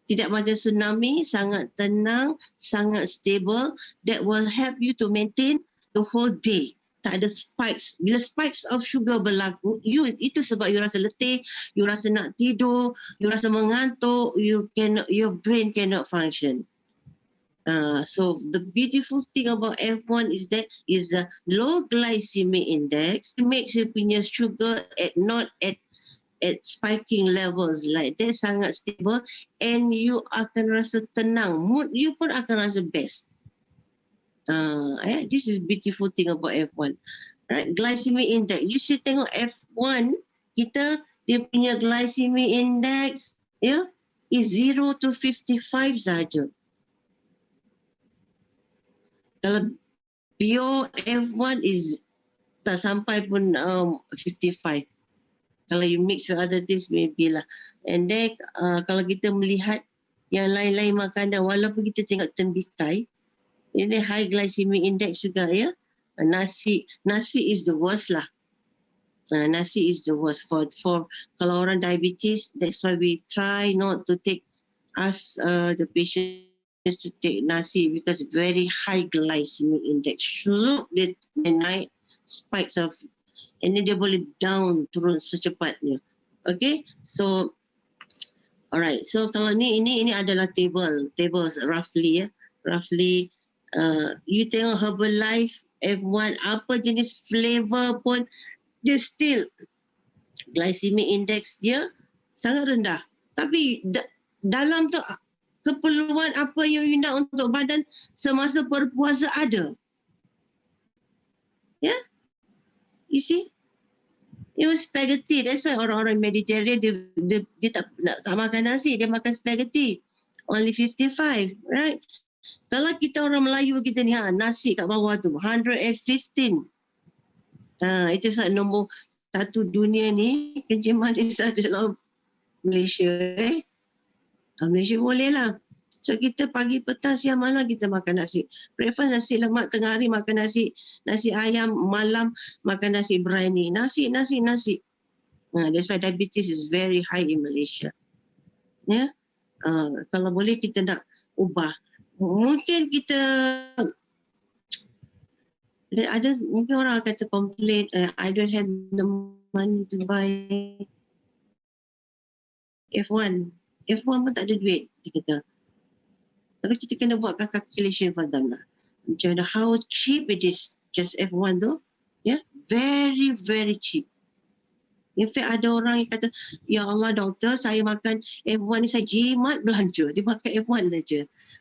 tidak macam tsunami, sangat tenang, sangat stable. That will help you to maintain the whole day. Tak ada spikes. Bila spikes of sugar berlaku, itu sebab you rasa letih, you rasa nak tidur, you rasa mengantuk, your brain cannot function. So the beautiful thing about F1 is that is a low glycemic index. It makes you punya sugar not at spiking levels like that, sangat stable, and you akan rasa tenang. Mood you pun akan rasa best. This is beautiful thing about F1. Right? Glycemic index. You should tengok F1, dia punya glycemic index is 0 to 55 saja. Kalau pure F1 is tak sampai pun 55. Kalau you mix with other things, maybe lah. And then kalau kita melihat yang lain-lain makanan, walaupun kita tengok tembikai, ini high glycemic index juga ya. Nasi is the worst lah. Nasi is the worst for kalau orang diabetes. That's why we try not to take the patients to take nasi because very high glycemic index. Suruh dia naik spikes of, and then dia boleh down turun secepatnya. Okay, so alright. So kalau ini adalah tables roughly ya. Roughly you tengok Herbalife F1 apa jenis flavor pun dia still glycemic index dia sangat rendah. Tapi dalam tu keperluan apa yang you nak untuk badan semasa berpuasa ada. Yeah? You see? It was spaghetti. That's why orang-orang Mediterranean dia tak makan nasi, dia makan spaghetti. Only 55, right? Kalau kita orang Melayu kita ni nasi kat bawah tu 115. Itu nombor 1 dunia ni kencing manis adalah Malaysia. Malaysia boleh lah. So kita pagi, petang, siang, malam kita makan nasi. Breakfast nasi lemak, tengah hari makan nasi ayam, malam makan nasi biryani. Nasi. That's why diabetes is very high in Malaysia. Ya, kalau boleh kita nak ubah. Mungkin kita mungkin orang kata complain, I don't have the money to buy F1. F1 pun tak ada duit, dia kata. Tapi kita kena buatkan calculation for them lah. Macam how cheap it is, just F1 tu. Yeah, very, very cheap. In fact, ada orang yang kata, ya Allah doktor, saya makan F1 ni saya jimat belanja. Dia makan F1 saja.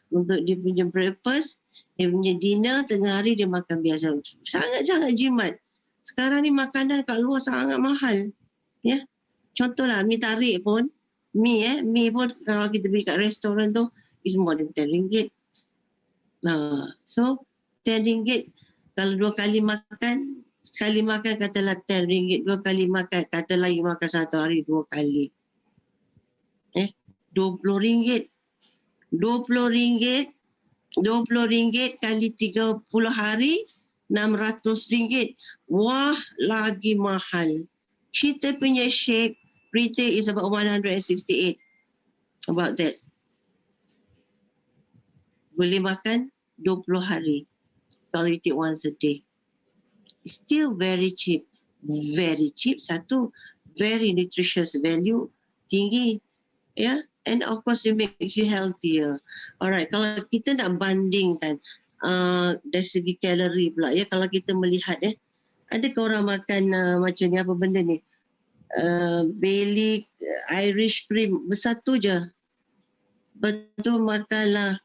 Untuk dia punya breakfast, dia punya dinner, tengah hari dia makan biasa. Sangat-sangat jimat. Sekarang ni makanan kat luar sangat mahal. Ya. Contohlah, mi tarik pun, mi pun kalau kita beli kat restoran tu, is more than RM10. So, RM10, kalau 2 kali makan, sekali makan katalah RM10, 2 kali makan, katalah you makan satu hari 2 kali. RM20. RM20 kali 30 hari, RM600. Wah, lagi mahal. Kita punya shake, retail is about 168. About that. Boleh makan 20 hari. Kalau you take once a day. Still very cheap. Very cheap. Satu, very nutritious value. Tinggi. Yeah. And of course it makes you healthier. Alright. Kalau kita nak bandingkan dari segi kalori pula. Ya. Kalau kita melihat adakah orang makan macam ni, apa benda ni? Baileys, Irish cream. Bersatu je. Betul makanlah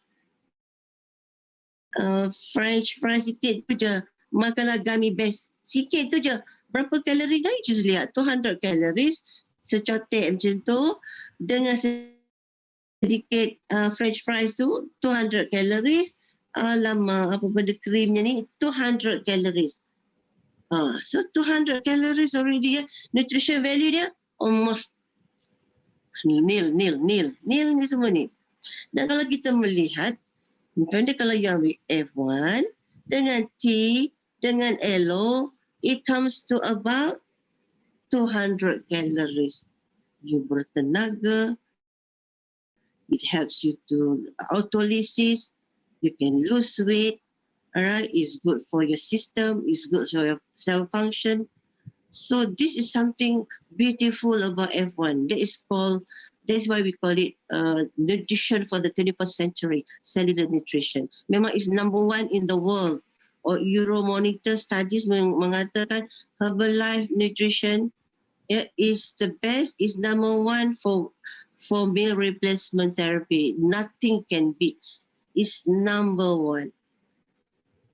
French fries sikit tu je. Makanlah gummy bears sikit tu je. Berapa kalori dah? Just lihat 200 calories secotek macam tu dengan sedikit French fries tu 200 calories, lama apa benda krimnya ni 200 calories. So 200 calories already ya. Nutrition value dia almost nil ni semua ni. Dan kalau kita melihat, misalnya kalau you ambil F1 dengan T dengan ELO, it comes to about 200 calories. You bertenaga, it helps you to autolysis, you can lose weight, alright, it's good for your system, it's good for your cell function. So this is something beautiful about F1. That's why we call it nutrition for the 21st century, cellular nutrition. Memang is number one in the world. Or Euromonitor studies mengatakan Herbalife nutrition is the best, is number one for meal replacement therapy. Nothing can beat. It's number one.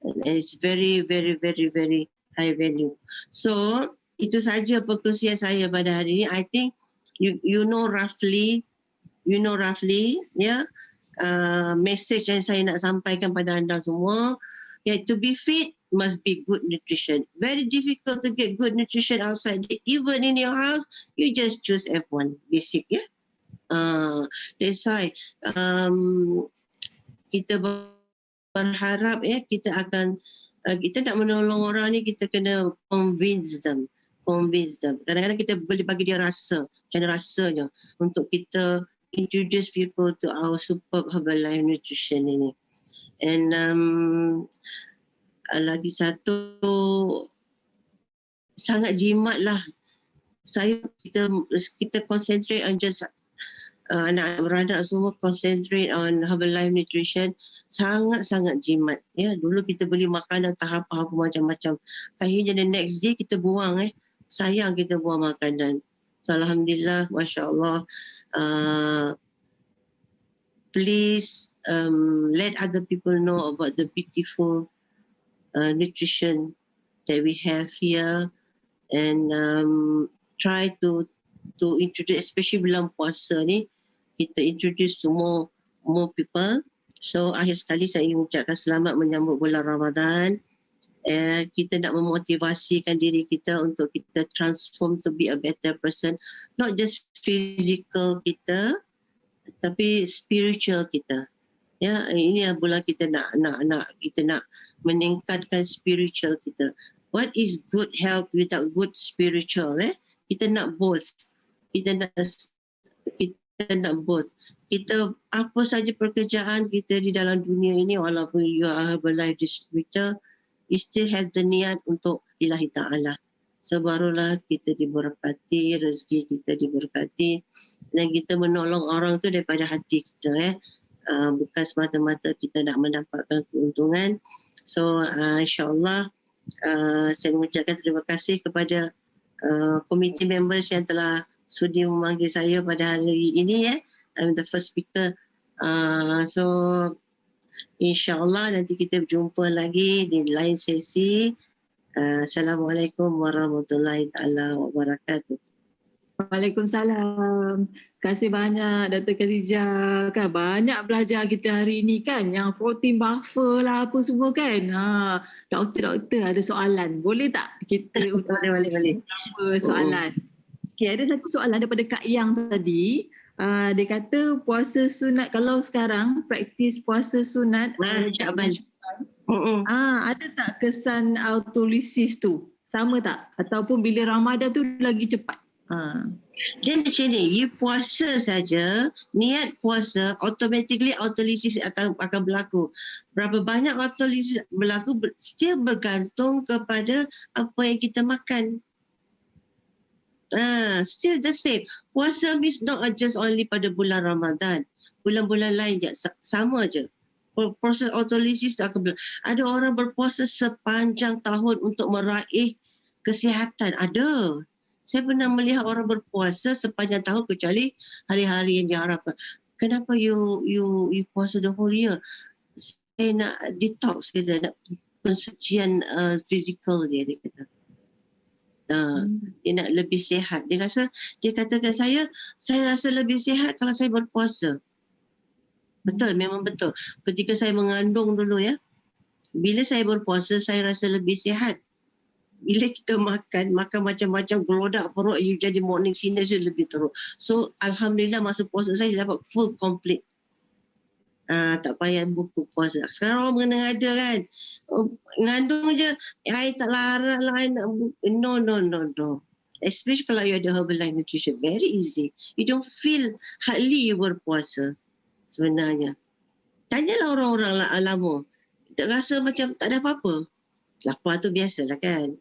And it's very, very, very, very high value. So itu saja perkongsian saya pada hari ini. I think you know roughly message yang saya nak sampaikan pada anda semua. To be fit must be good nutrition. Very difficult to get good nutrition outside. Even in your house, you just choose F1 basic ya. That's why kita berharap kita nak menolong orang ni, kita kena convince them. Kadang-kadang kita boleh bagi dia rasa, macam mana rasanya untuk kita introduce people to our superb Herbalife nutrition ini. And lagi satu, sangat jimat lah. Kita concentrate on just anak beranak semua concentrate on Herbalife nutrition. Sangat-sangat jimat. Dulu kita beli makanan tahap apa macam-macam. Akhirnya the next day kita buang. Sayang kita buang makanan. So, Alhamdulillah, Masya Allah. Please let other people know about the beautiful nutrition that we have here, and try to introduce, especially bulan puasa ni, kita introduce to more people. So akhir sekali saya ingin ucapkan selamat menyambut bulan Ramadan. Kita nak memotivasikan diri kita untuk kita transform to be a better person, not just physical kita tapi spiritual kita. Inilah bulan kita nak meningkatkan spiritual kita. What is good health without good spiritual? Kita nak both. Kita nak both. Kita apa saja pekerjaan kita di dalam dunia ini, walaupun you are Herbalife distributor, you still have the niat untuk lillahi ta'ala. So barulah kita diberkati, rezeki kita diberkati, dan kita menolong orang tu daripada hati kita. Bukan semata-mata kita nak mendapatkan keuntungan. So insyaAllah saya mengucapkan terima kasih kepada committee members yang telah sudi memanggil saya pada hari ini. I'm the first speaker. So insyaAllah nanti kita berjumpa lagi di lain sesi. Assalamualaikum warahmatullahi wabarakatuh. Waalaikumsalam. Terima kasih banyak Dr. Khadijah. Kan banyak belajar kita hari ini kan, yang protein buffer lah apa semua kan. Doktor ada soalan. Boleh tak kita boleh. Soalan. Okay, ada satu soalan daripada Kak Yang tadi. Dia kata puasa sunat, kalau sekarang praktis puasa sunat Syaban. Ada tak kesan autolysis tu? Sama tak? Ataupun bila Ramadan tu lagi cepat? Dia macam ni, you puasa saja, niat puasa, automatically autolysis akan berlaku. Berapa banyak autolysis berlaku still bergantung kepada apa yang kita makan. Still the same. Puasa means not just only pada bulan Ramadan. Bulan-bulan lain je, sama je. Proses autolysis tu akan berlaku. Ada orang berpuasa sepanjang tahun untuk meraih kesihatan. Ada. Saya pernah melihat orang berpuasa sepanjang tahun kecuali hari-hari yang diharapkan. Kenapa you puasa the whole year? Saya nak detox, kita nak pensucian fizikal dia kata. Dia nak lebih sihat. Dia katakan saya rasa lebih sihat kalau saya berpuasa. Betul, memang betul. Ketika saya mengandung dulu ya, bila saya berpuasa, saya rasa lebih sihat. Bila kita makan macam-macam gelodak perut, you jadi morning sickness you lebih teruk. So, Alhamdulillah masa puasa saya dapat full complete. Tak payah buku puasa. Sekarang orang mengada kan. Ngandung je, I tak larat lah. No. Especially kalau you ada Herbalife Nutrition. Very easy. You don't feel hardly you berpuasa sebenarnya. Tanyalah orang-orang lama. Rasa macam tak ada apa-apa. Lapar tu biasalah kan.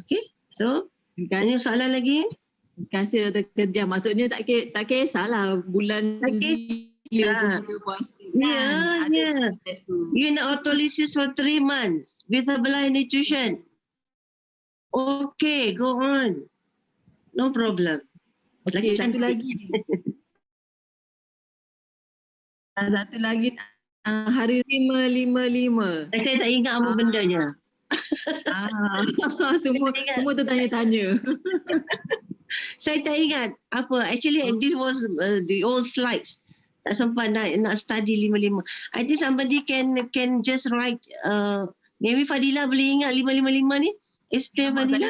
Okay. So, tanya soalan lagi. Terima kasih Dr. Khadijah. Maksudnya tak kisahlah bulan Ya. puasa. Yeah. You nak autolysis for 3 months with Herbalife Nutrition. Okay, go on. No problem. Okay, satu lagi. Satu lagi, hari 555. Saya tak ingat apa bendanya. Semua tu tanya-tanya. Saya tak ingat apa. Actually, this was the old slides. Tak sempat nak study 55. I think somebody can just write. Maybe Fadila boleh ingat 555 ni? Explain Fadila.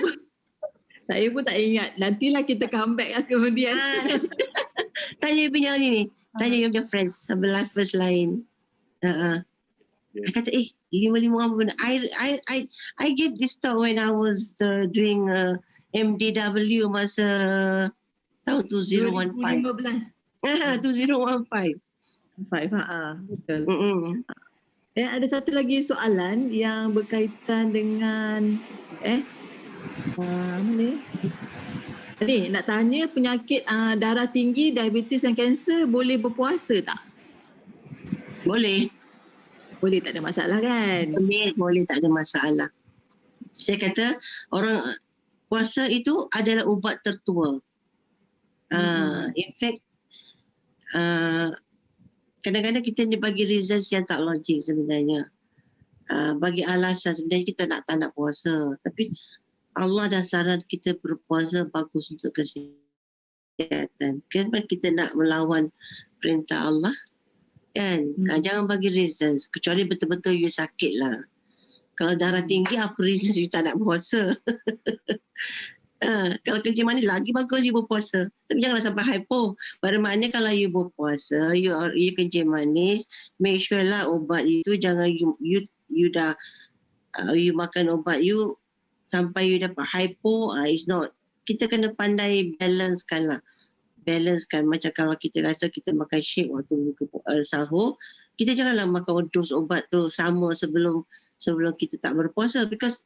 Saya pun tak ingat. Nantilah kita comeback lah kemudian. Tanya you punya ni. Tanya you punya friends. Sebelah first line. I kata, 55 apa benda? I gave this talk when I was doing MDW masa tahun 2015. 2015. 2015. Betul. Dan ada satu lagi soalan yang berkaitan dengan mana ni? Nak tanya penyakit darah tinggi, diabetes dan kanser boleh berpuasa tak? Boleh. Boleh, tak ada masalah kan? Boleh tak ada masalah. Saya kata orang puasa itu adalah ubat tertua. In fact, kadang-kadang kita ni bagi reasons yang tak logik sebenarnya. Bagi alasan sebenarnya kita tak nak puasa. Tapi Allah dah saran kita berpuasa bagus untuk kesihatan. Kenapa kita nak melawan perintah Allah? Kan? Jangan bagi reasons. Kecuali betul-betul you sakit lah. Kalau darah tinggi, apa reasons you tak nak puasa? Kalau kencing manis lagi bagus you berpuasa. Tapi janganlah sampai hypo. Pada maknanya kalau you berpuasa, you kencing manis, make sure lah obat itu jangan you dah you makan obat you sampai you dapat hypo. It's not. Kita kena pandai balancekan lah. Balancekan. Macam kalau kita rasa kita makan shake waktu sahur, kita janganlah makan dos obat tu sama sebelum kita tak berpuasa, because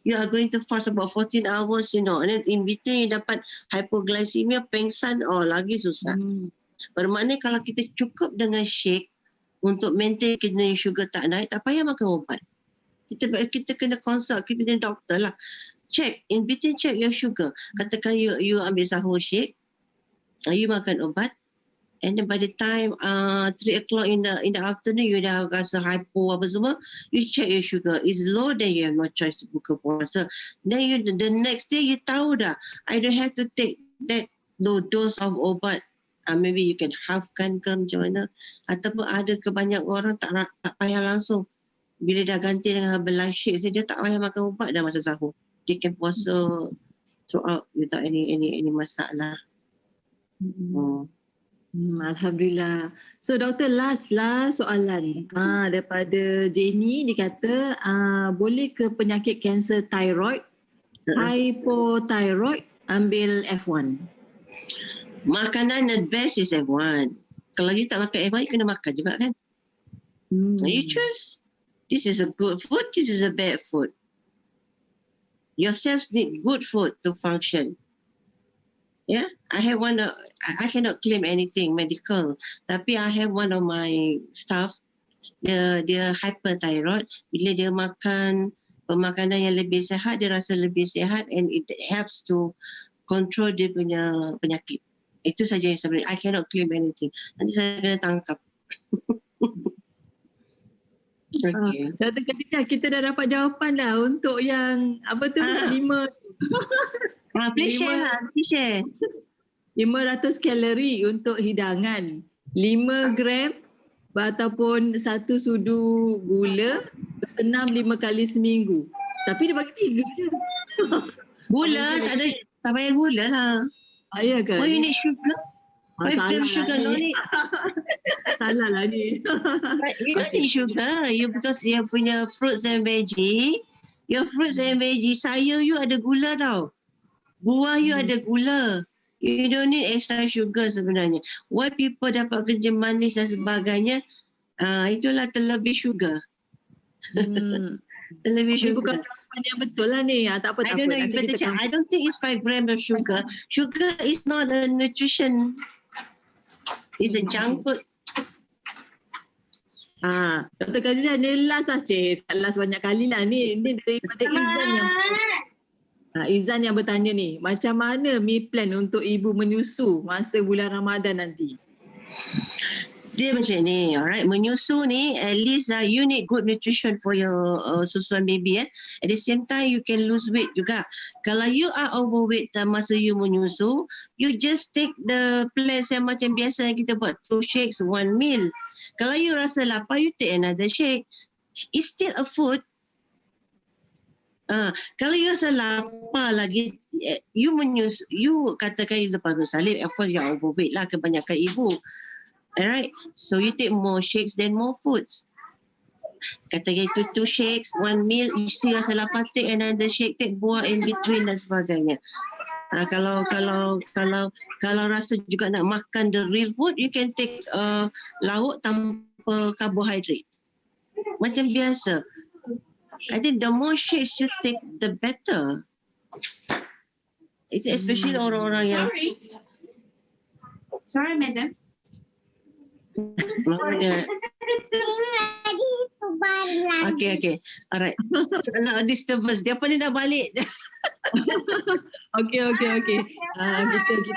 you are going to fast about 14 hours, and then in between you dapat hypoglycemia, pengsan, lagi susah. Bermakna kalau kita cukup dengan shake untuk maintain kena sugar tak naik, tak payah makan ubat. Kita kena consult, kita kena doktor lah. Check, in between check your sugar. Katakan you ambil sahur shake, you makan ubat, and then by the time 3 o'clock in the afternoon, you dah rasa hypo apa semua, you check your sugar. It's low, then you have no choice to buka puasa. Then the next day, you tahu dah, I don't have to take that low dose of ubat. Maybe you can halfkan ke macam mana. Ataupun ada kebanyak orang tak payah langsung. Bila dah ganti dengan Herbalife shake, dia tak payah makan ubat dah masa sahur. Dia can puasa throughout without any masalah. Alhamdulillah. So doktor, last soalan daripada Jenny. Dia kata boleh ke penyakit kanser thyroid, hypothyroid ambil F1? Makanan the best is F1. Kalau you tak makan F1, you kena makan juga kan. You choose. This is a good food, this is a bad food. Your cells need good food to function. Yeah, I cannot claim anything medical, tapi I have one of my staff, dia hyperthyroid. Bila dia makan pemakanan yang lebih sihat, dia rasa lebih sihat, and it helps to control dia punya penyakit. Itu saja yang sebenarnya. I cannot claim anything. Nanti saya kena tangkap. Okay. Dr. Khadijah, kita dah dapat jawapan dah untuk yang 5 Please share. 500 kalori untuk hidangan, 5 gram ataupun 1 sudu gula bersenam 5 kali seminggu. Tapi dia bagi 3 je. Gula tak payah gula lah. Ya ke? Why you need sugar? 5 gram sugar no need. Salah lah ni. You don't need sugar. Because you punya fruits and veggie. Your fruits and veggie, sayur you ada gula tau. Buah you ada gula. You don't need extra sugar sebenarnya. Why people dapat kerja manis dan sebagainya, itulah terlebih sugar. Terlebih Tapi sugar. bukan jawapan yang betul lah ni. Tak apa, I tak don't apa. know, you better check. I don't think it's 5 grams of sugar. Sugar is not a nutrition. It's a junk food. Dr. Khadijah, ni last lah cik. Last banyak kali lah ni. Ni daripada Izan yang Izan yang bertanya ni. Macam mana me plan untuk ibu menyusu masa bulan Ramadan nanti? Dia macam ni, alright. Menyusu ni, at least you need good nutrition for your susuan baby. At the same time, you can lose weight juga. Kalau you are overweight masa you menyusu, you just take the plans yang macam biasa yang kita buat. 2 shakes, 1 meal. Kalau you rasa lapar, you take another shake. It's still a food. Kalau you rasa lapar lagi, you menyusu, you katakan you lepas bersalin, of course you are overweight lah, kebanyakan ibu. Alright, so you take more shakes than more foods. Katakan itu 2 shakes, 1 meal, you still rasa lapar, take another shake, take buah in between dan sebagainya. Kalau rasa juga nak makan the real food, you can take lauk tanpa karbohidrat. Macam biasa. I think the more shakes you take, the better. Itu especially orang-orang yang... Sorry, madam. Okay. Alright. So, nak disturbance. Dia apa ni dah balik? Okay. Kita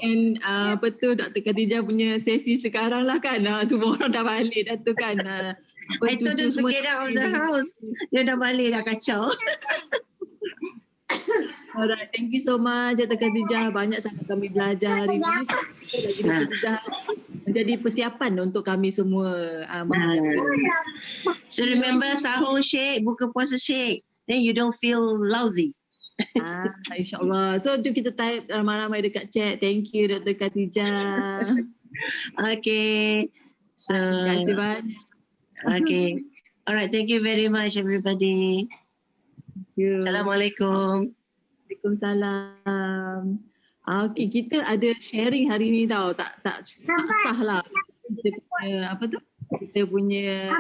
and apa tu Dr. Khadijah punya sesi sekarang lah kan. Semua orang dah balik dah tu kan. I told them to get out of the house. Dia dah balik dah kacau. Alright, thank you so much Dr. Khadijah. Banyak sangat kami belajar hari ini. Dr. Khadijah menjadi persiapan untuk kami semua. So remember, sahur shake, buka puasa shake. Then you don't feel lousy. InsyaAllah. So jom kita type ramai-ramai dekat chat. Thank you Dr. Khadijah. Okay. So, Terima kasih banyak. Okay. Alright, thank you very much everybody. Thank you. Assalamualaikum. Waalaikumsalam. Okay, kita ada sharing hari ni tau. Tak sah lah. Kita punya apa tu? Kita punya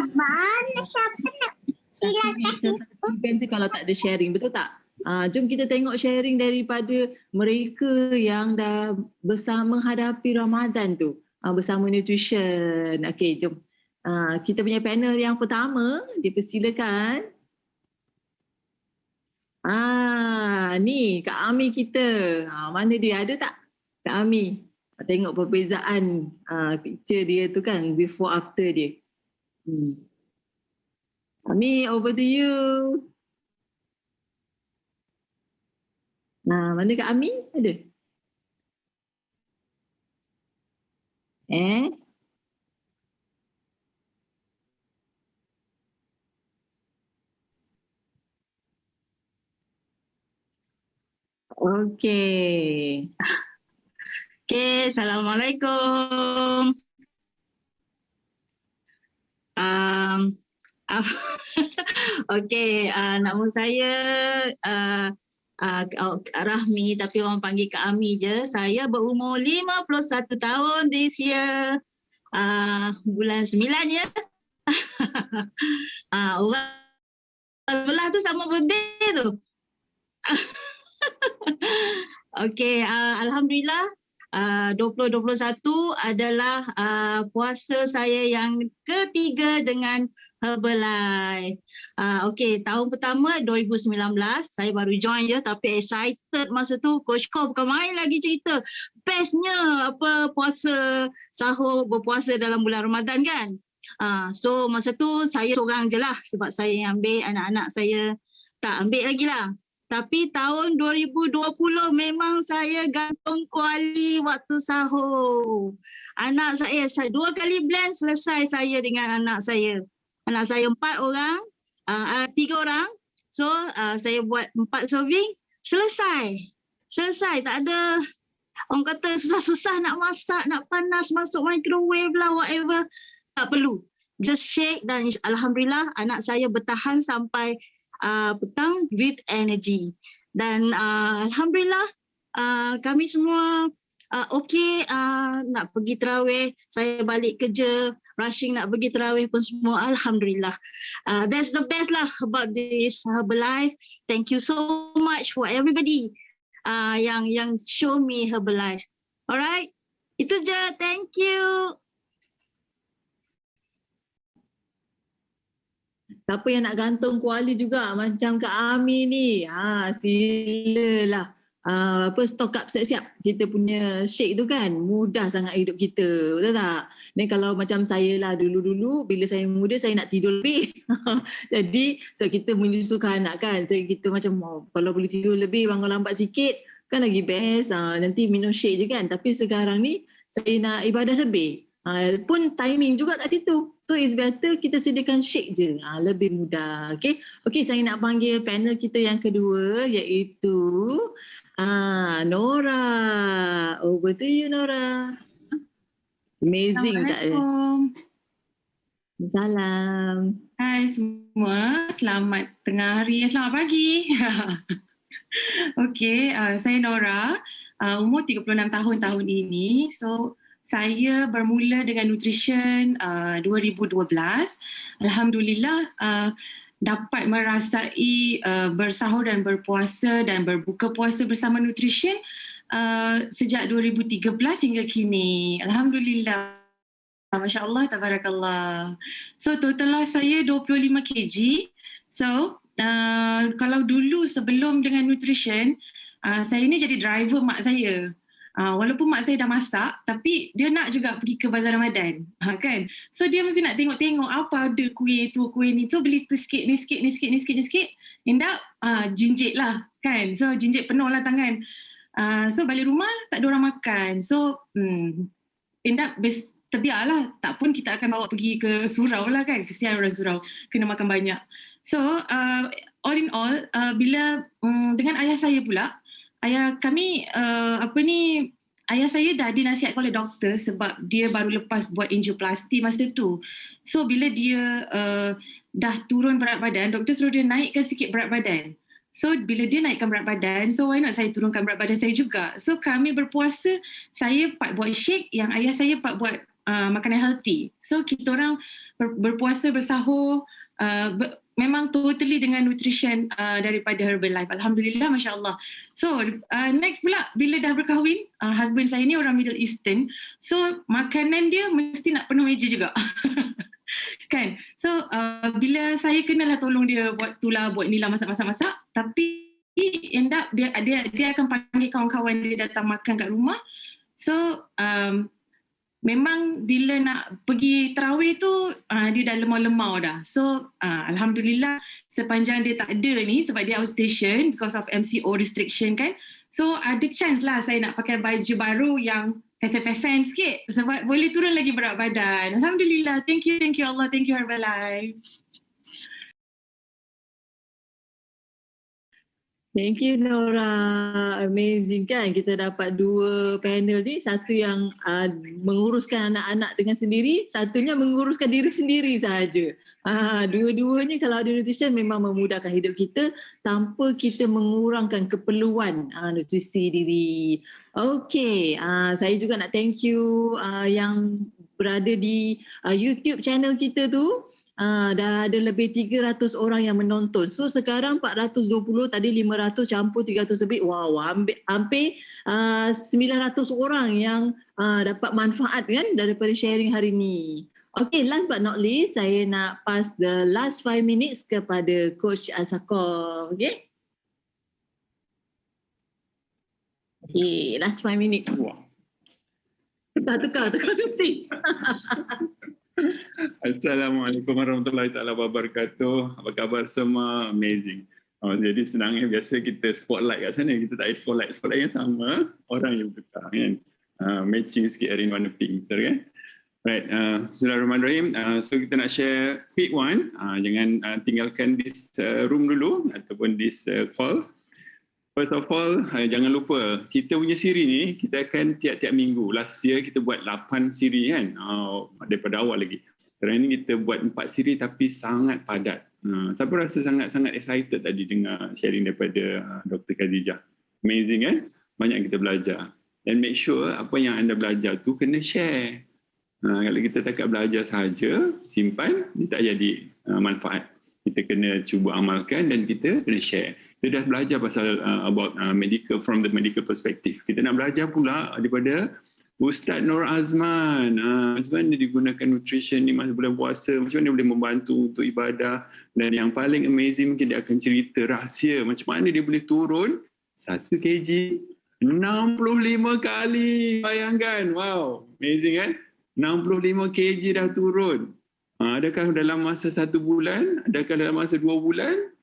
event tu kalau tak ada sharing, betul tak? Jom kita tengok sharing daripada mereka yang dah bersama menghadapi Ramadan tu. Bersama nutrition. Okay, jom. Kita punya panel yang pertama, dipersilakan. Ni Kak Ami kita. Mana dia, ada tak Kak Ami? Tengok perbezaan picture dia tu kan, before after dia. Ami, over to you. Mana Kak Ami? Ada? Okay. Okay, Assalamualaikum. Okay, nama saya Rahmi, tapi orang panggil Kak Ami je. Saya berumur 51 tahun this year. Bulan 9 ya. Orang sebelah tu sama birthday tu. Okay, Alhamdulillah 2021 adalah puasa saya yang ketiga dengan Herbalife. Okay, tahun pertama 2019 saya baru join je, tapi excited masa tu. Coach Ko bukan main lagi cerita. Bestnya apa puasa sahur, berpuasa dalam bulan Ramadan kan. So masa tu saya seorang je lah sebab saya yang ambil, anak-anak saya tak ambil lagi lah. Tapi tahun 2020 memang saya gantung kuali waktu sahur. Anak saya 2 kali blend selesai saya dengan anak saya. Anak saya 4 orang, 3 orang. So saya buat 4 serving, selesai. Selesai, tak ada orang kata susah-susah nak masak, nak panas, masuk microwave lah, whatever. Tak perlu. Just shake dan alhamdulillah anak saya bertahan sampai petang with energy. Dan alhamdulillah kami semua okey, nak pergi tarawih, saya balik kerja, rushing nak pergi tarawih pun semua alhamdulillah. That's the best lah about this Herbalife. Thank you so much for everybody yang show me Herbalife. Alright, itu je. Thank you. Siapa yang nak gantung kuali juga macam Kak Ami ni, silalah. Stock up siap-siap kita punya shake tu kan, mudah sangat hidup kita, betul tak? Ni kalau macam saya lah dulu-dulu bila saya muda saya nak tidur lebih. Jadi kita menyusukan anak kan, so kita macam kalau boleh tidur lebih, bangun lambat sikit kan lagi best, nanti minum shake je kan. Tapi sekarang ni saya nak ibadah lebih, pun timing juga kat situ. So it's better kita sediakan shake je, lebih mudah. Okay, saya nak panggil panel kita yang kedua iaitu Nora. Over to you, Nora. Amazing tak dia? Salam. Hai semua, selamat tengah hari, selamat pagi. Okay, saya Nora, umur 36 tahun ini. So saya bermula dengan nutrition 2012. Alhamdulillah dapat merasai bersahur dan berpuasa dan berbuka puasa bersama nutrition sejak 2013 hingga kini. Alhamdulillah. Masya Allah, tabarakallah. So total saya 25 kg. So kalau dulu sebelum dengan nutrition, saya ni jadi driver mak saya. Walaupun mak saya dah masak, tapi dia nak juga pergi ke bazar Ramadan, kan? So dia mesti nak tengok-tengok apa ada kuih tu, kuih ni. So beli tu sikit, ni sikit, ni sikit, ni sikit, ni sikit. End up jinjit lah, kan? So jinjit penuh lah tangan. So balik rumah tak ada orang makan. So end up terbiarlah. Tak pun kita akan bawa pergi ke surau lah kan. Kesian orang surau, kena makan banyak. So all in all, bila dengan ayah saya pula, ayah saya dah dinasihatkan oleh doktor sebab dia baru lepas buat angioplasty masa tu. So bila dia dah turun berat badan, doktor suruh dia naikkan sikit berat badan. So bila dia naikkan berat badan, so why not saya turunkan berat badan saya juga. So kami berpuasa, saya part buat shake, yang ayah saya part buat makanan healthy. So kita orang berpuasa, bersahur, memang totally dengan nutrition daripada Herbalife. Alhamdulillah, Masya Allah. So next pula, bila dah berkahwin, husband saya ni orang Middle Eastern. So makanan dia mesti nak penuh meja juga. Kan? So bila saya kenalah tolong dia buat ni lah, masak. Tapi end up dia akan panggil kawan-kawan dia datang makan kat rumah. So memang bila nak pergi tarawih tu dia dah lemau-lemau dah. So alhamdulillah sepanjang dia tak ada ni sebab dia outstation because of MCO restriction kan. So ada chance lah saya nak pakai baju baru yang pesen-pesen sikit sebab boleh turun lagi berat badan. Alhamdulillah. Thank you Allah. Thank you Herbalife. Thank you Nora. Amazing kan kita dapat dua panel ni. Satu yang menguruskan anak-anak dengan sendiri, satunya menguruskan diri sendiri sahaja. Dua-duanya kalau ada nutrition memang memudahkan hidup kita tanpa kita mengurangkan keperluan nutrisi diri. Okay, saya juga nak thank you yang berada di YouTube channel kita tu. Dah ada lebih 300 orang yang menonton. So sekarang 420, tadi 500 campur 300 lebih. Wow, hampir 900 orang yang dapat manfaat kan daripada sharing hari ni. Okay, last but not least, saya nak pass the last 5 minutes kepada Coach Asako. Okay? Okay, last 5 minutes. Tukar mesti. Assalamualaikum warahmatullahi taala wabarakatuh. Apa khabar semua? Amazing. Jadi senangnya biasa kita spotlight kat sana, kita tak ada spotlight yang sama, orang yang bertukar kan. Matching sikit hari warna pink, betul kan? Right, Bismillahirrahmanirrahim. So kita nak share quick one. Jangan tinggalkan this room dulu ataupun this call. First of all, jangan lupa kita punya siri ni kita akan tiap-tiap minggu. Last year kita buat 8 siri kan, daripada awal lagi. Sekarang ni kita buat 4 siri tapi sangat padat. Siapa rasa sangat-sangat excited tadi dengar sharing daripada Dr. Khadijah? Amazing kan? Banyak kita belajar. And make sure apa yang anda belajar tu kena share. Kalau kita takat belajar sahaja, simpan, dia tak jadi manfaat. Kita kena cuba amalkan dan kita kena share. Kita dah belajar pasal about medical from the medical perspective. Kita nak belajar pula daripada Ustaz Nur Azman. Macam mana digunakan nutrition ni masa bulan puasa, macam mana boleh membantu untuk ibadah. Dan yang paling amazing mungkin dia akan cerita rahsia macam mana dia boleh turun 1 kg 65 kali. Bayangkan, wow, amazing kan? 65 kg dah turun. Adakah dalam masa 1 bulan? Adakah dalam masa 2 bulan?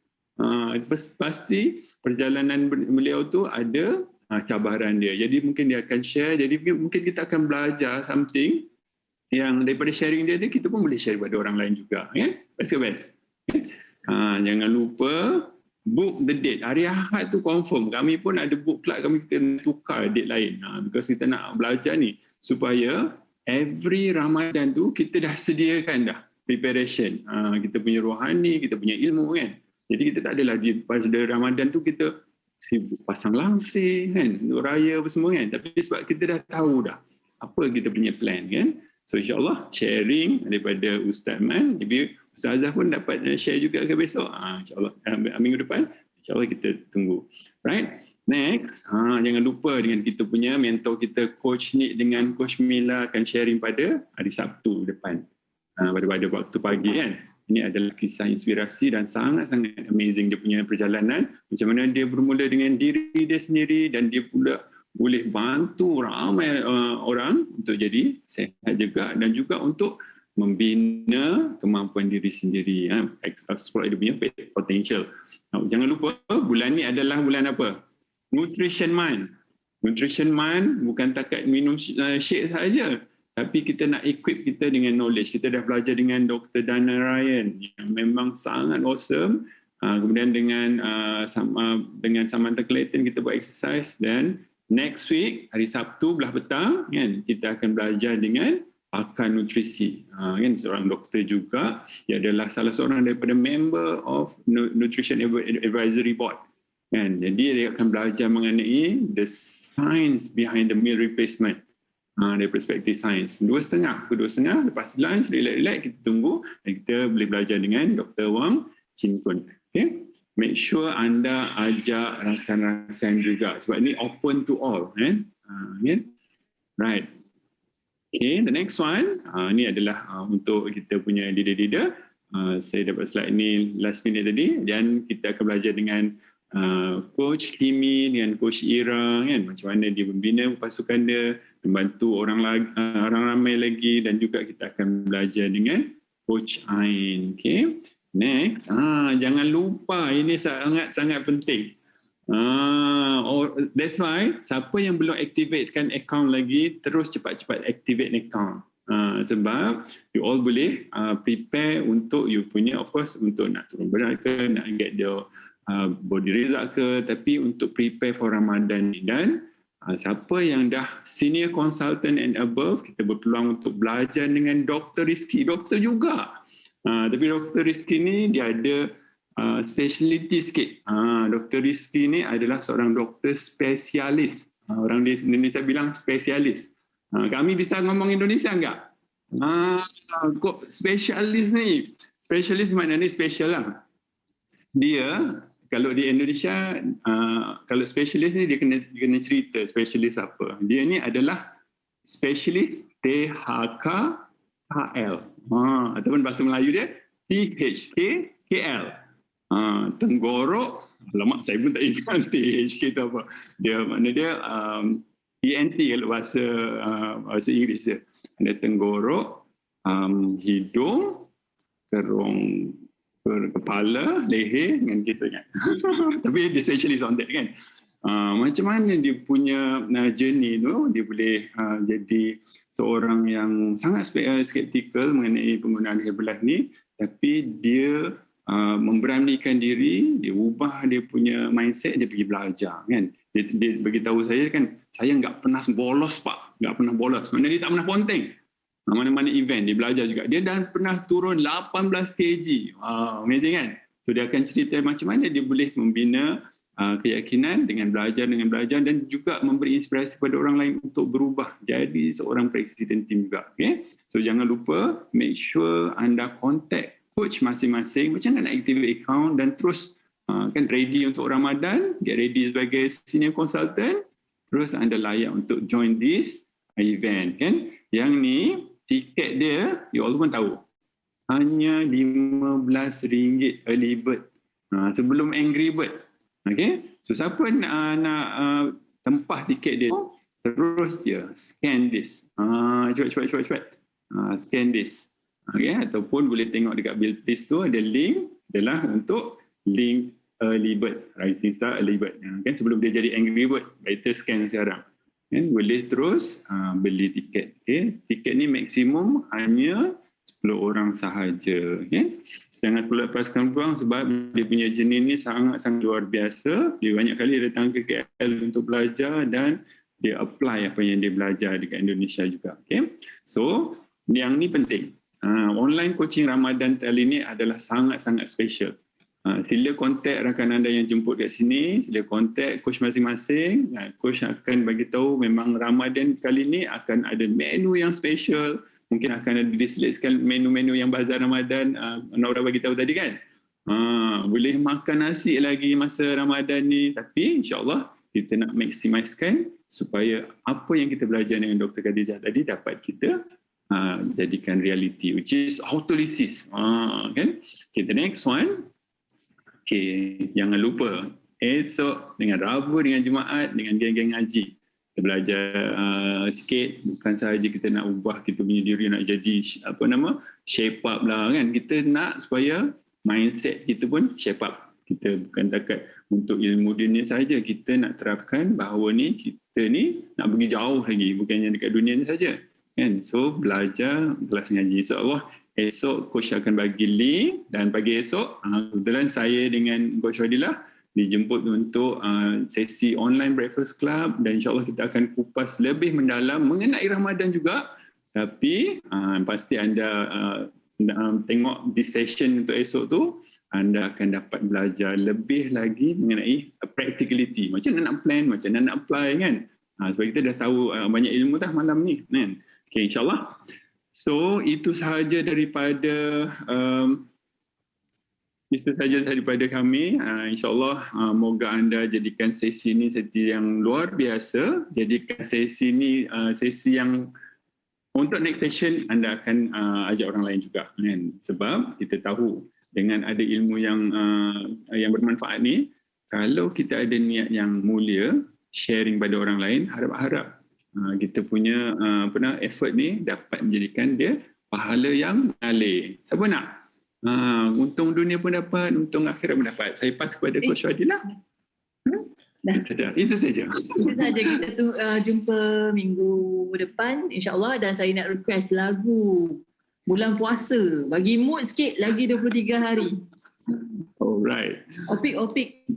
Pasti perjalanan beliau tu ada cabaran dia. Jadi mungkin dia akan share. Jadi mungkin kita akan belajar something yang daripada sharing dia, kita pun boleh share kepada orang lain juga. Best ke best? Jangan lupa book the date. Hari Ahad tu confirm. Kami pun ada book club, kami kena tukar date lain. Because kita nak belajar ni supaya every Ramadan tu kita dah sediakan dah preparation. Kita punya rohani, kita punya ilmu kan. Jadi kita tak adalah pada Ramadan tu kita sibuk pasang langsir kan, untuk raya apa semua kan. Tapi sebab kita dah tahu dah apa kita punya plan kan. So insyaAllah sharing daripada Ustaz Man. Jadi Ustazah pun dapat share juga ke besok. InsyaAllah minggu depan insyaAllah kita tunggu. Right? Next, jangan lupa dengan kita punya mentor kita Coach Nick dengan Coach Mila akan sharing pada hari Sabtu depan. Pada waktu pagi kan. Ini adalah kisah inspirasi dan sangat-sangat amazing dia punya perjalanan. Macam mana dia bermula dengan diri dia sendiri dan dia pula boleh bantu ramai orang untuk jadi sihat juga dan juga untuk membina kemampuan diri sendiri. Explore dia punya potential. Jangan lupa bulan ni adalah bulan apa? Nutrition Month. Nutrition Month bukan takat minum shake sahaja. Tapi kita nak equip kita dengan knowledge. Kita dah belajar dengan Dr. Dana Ryan yang memang sangat awesome. Kemudian dengan Samantha Clayton kita buat exercise dan next week hari Sabtu belah petang kan kita akan belajar dengan pakar nutrisi. Kan seorang doktor juga. Dia adalah salah seorang daripada member of Nutrition Advisory Board. Kan jadi dia akan belajar mengenai the science behind the meal replacement. Dari perspektif sains. 2.5 lepas lunch, relax-relax kita tunggu dan kita boleh belajar dengan Dr. Wang Chin Kun. Okay? Make sure anda ajak rakan-rakan juga sebab ini open to all. Right. Okay, the next one. Ini adalah untuk kita punya leader-leader. Saya dapat slide ini last minute tadi dan kita akan belajar dengan Coach Kimi dengan Coach Ira kan macam mana dia membina pasukan dia, membantu orang ramai lagi dan juga kita akan belajar dengan Coach Ain. Okay. Next, jangan lupa ini sangat-sangat penting. That's why siapa yang belum activatekan account lagi terus cepat-cepat activate account. Sebab you all boleh prepare untuk you punya of course untuk nak turun berat ke, nak get the body result ke, tapi untuk prepare for Ramadan ni. Dan siapa yang dah senior consultant and above, kita berpeluang untuk belajar dengan Dr. Rizky. Doktor juga. Tapi Dr. Rizky ni dia ada speciality sikit. Dr. Rizky ni adalah seorang doktor spesialis. Orang di Indonesia bilang spesialis. Kami bisa ngomong Indonesia enggak? Kok spesialis ni? Spesialis maknanya special lah. Dia kalau di Indonesia, kalau spesialis ni dia kena cerita spesialis apa. Dia ni adalah spesialis THKL. Ataupun bahasa Melayu dia THKL. Tenggorok, alamak saya pun tak ingat THK tu apa. Dia makna dia ENT kalau bahasa Inggeris dia. Ada tenggorok, hidung, kerong kepala, leher dengan kita kan. Tapi dia specialist on that kan. Macam mana dia punya journey tu, dia boleh jadi seorang yang sangat skeptikal mengenai penggunaan Herbalife ni, tapi dia memberanikan diri, dia ubah dia punya mindset, dia pergi belajar kan. Dia beritahu saya kan, saya nggak pernah bolos Pak, nggak pernah bolos. Mana dia tak pernah ponteng. Mana-mana event dia belajar juga. Dia dah pernah turun 18 kg. Wow, amazing kan? So dia akan cerita macam mana dia boleh membina keyakinan dengan belajar dan juga memberi inspirasi kepada orang lain untuk berubah jadi seorang presiden tim juga. Okay? So jangan lupa make sure anda contact coach masing-masing macam mana nak activate account dan terus kan ready untuk Ramadan, get ready sebagai senior consultant, terus anda layak untuk join this event kan. Yang ni tiket dia, you all pun tahu, hanya RM15 early bird sebelum Angry Bird. Okay, so siapa nak tempah tiket dia, terus dia scan this, cepat, scan this. Okay, ataupun boleh tengok dekat bill list tu ada link, adalah untuk link early bird, Rising Star early bird kan, sebelum dia jadi Angry Bird. Better scan sekarang kan, boleh terus beli tiket. Okay, tiket ni maksimum hanya 10 orang sahaja. Okay, jangan perlu lepaskan peluang sebab dia punya jenis ni sangat-sangat luar biasa. Dia banyak kali datang ke KL untuk belajar dan dia apply apa yang dia belajar dekat Indonesia juga. Okay, so yang ni penting. Online coaching Ramadan kali ini adalah sangat-sangat special. Sila kontak rakan anda yang jemput kat sini, sila kontak coach masing-masing. Coach akan bagi tahu memang Ramadan kali ini akan ada menu yang special. Mungkin akan ada diselitkan menu-menu yang bazar Ramadan. Nora bagi tahu tadi kan. Boleh makan nasi lagi masa Ramadan ni. Tapi insyaAllah kita nak maksimiskan supaya apa yang kita belajar dengan Dr. Khadijah tadi dapat kita jadikan reality, which is autolysis. Kan? Okay, the next one. Okay, jangan lupa esok dengan Rabu, dengan Jumaat, dengan geng-geng ngaji. Kita belajar sikit, bukan sahaja kita nak ubah kita punya diri, nak jadi shape up lah kan. Kita nak supaya mindset kita pun shape up. Kita bukan takat untuk ilmu dunia sahaja, kita nak terapkan bahawa ni kita ni nak pergi jauh lagi, bukannya dekat dunia ni saja. Kan? So belajar kelas ngaji. InsyaAllah esok coach akan bagi link, dan pagi esok kebetulan saya dengan Coach Fadilah dijemput untuk sesi online breakfast club, dan insyaAllah kita akan kupas lebih mendalam mengenai Ramadan juga. Tapi pasti anda tengok di session untuk esok tu, anda akan dapat belajar lebih lagi mengenai practicality, macam mana nak plan, macam mana nak apply kan. Sebab kita dah tahu banyak ilmu dah malam ni kan. Okay, insyaAllah. So itu sahaja daripada kami. InsyaAllah moga anda jadikan sesi ini sesi yang luar biasa. Jadikan sesi ini sesi yang untuk next session anda akan ajak orang lain juga kan? Sebab kita tahu dengan ada ilmu yang bermanfaat ni, kalau kita ada niat yang mulia, sharing pada orang lain, harap-harap kita punya effort ni dapat menjadikan dia pahala yang mengalir. Siapa nak? Untung dunia pun dapat, untung akhirat pun dapat. Saya pass kepada Coach Fadilah. Itu saja. Kita tu jumpa minggu depan insyaAllah, dan saya nak request lagu bulan puasa. Bagi mood sikit, lagi 23 hari. Alright. Opik.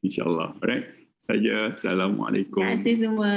InsyaAllah. Alright. Saja. Assalamualaikum. Terima kasih semua.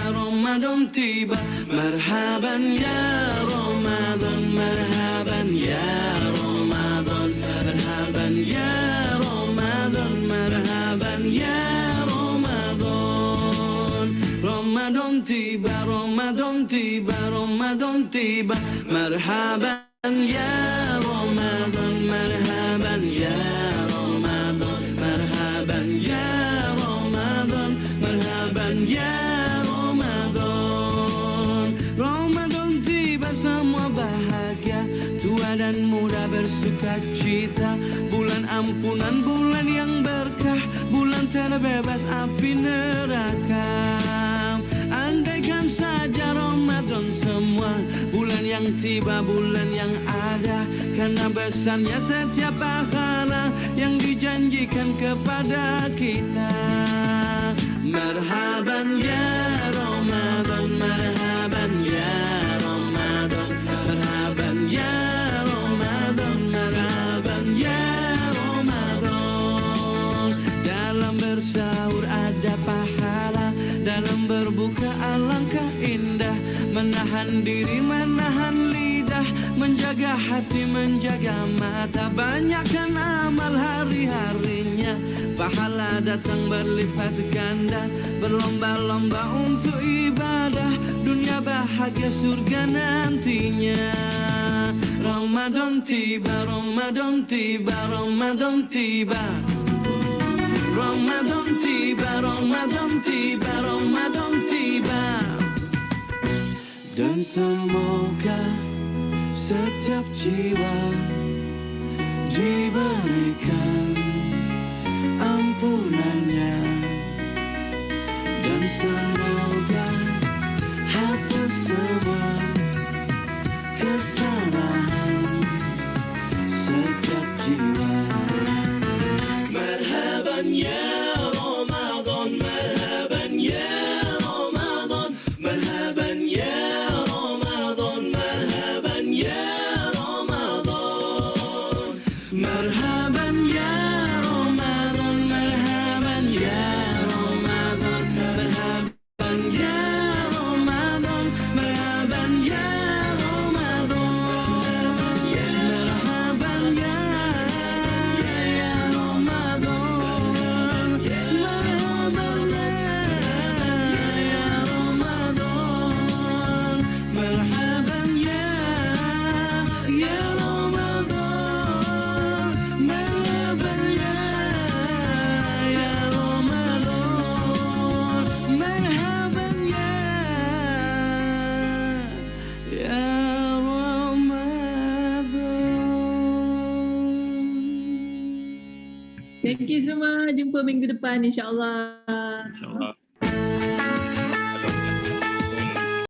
Ramadan tiba, marhaban ya Ramadan, marhaban ya Ramadan, marhaban ya Ramadan, marhaban ya Ramadan. Ramadan tiba, marhaban ya Ramadan, marhaban ya Ramadan, marhaban ya Ramadan, marhaban ya Ramadan. sukacita, bulan ampunan, bulan yang berkah, bulan terbebas api neraka. Andaikan saja Ramadan semua, bulan yang tiba, bulan yang ada, karena besarnya setiap pahala yang dijanjikan kepada kita. Marhaban ya Ramadan, marhaban ya Ramadan, marhaban ya Ramadan, marhaban ya Ramadan. Dalam bersahur ada pahala, dalam berbuka alangkah indah, menahan diri, menahan lidah, menjaga hati, menjaga mata, banyakkan amal hari-harinya, pahala datang berlipat ganda, berlomba-lomba untuk ibadah, dunia bahagia surga nantinya. Ramadan tiba, Ramadan tiba, Ramadan tiba, Ramadan tiba, Ramadan tiba, Ramadan tiba. Dan semoga setiap jiwa diberikan ampunannya, dan semoga hapus semua kesalahan setiap jiwa. Marhaban ya Ramadan, marhaban ya Ramadan, marhaban ya Ramadan, marhaban ya Ramadan, marhaban ya Ramadan, marhaban ya Ramadan, marhaban ya Ramadan, marhaban ya Ramadan, marhaban ya Ramadan, marhaban ya Ramadan, marhaban ya Ramadan, marhaban ya Ramadan, marhaban ya Ramadan. Thank you semua. Jumpa minggu depan insya-Allah. InsyaAllah.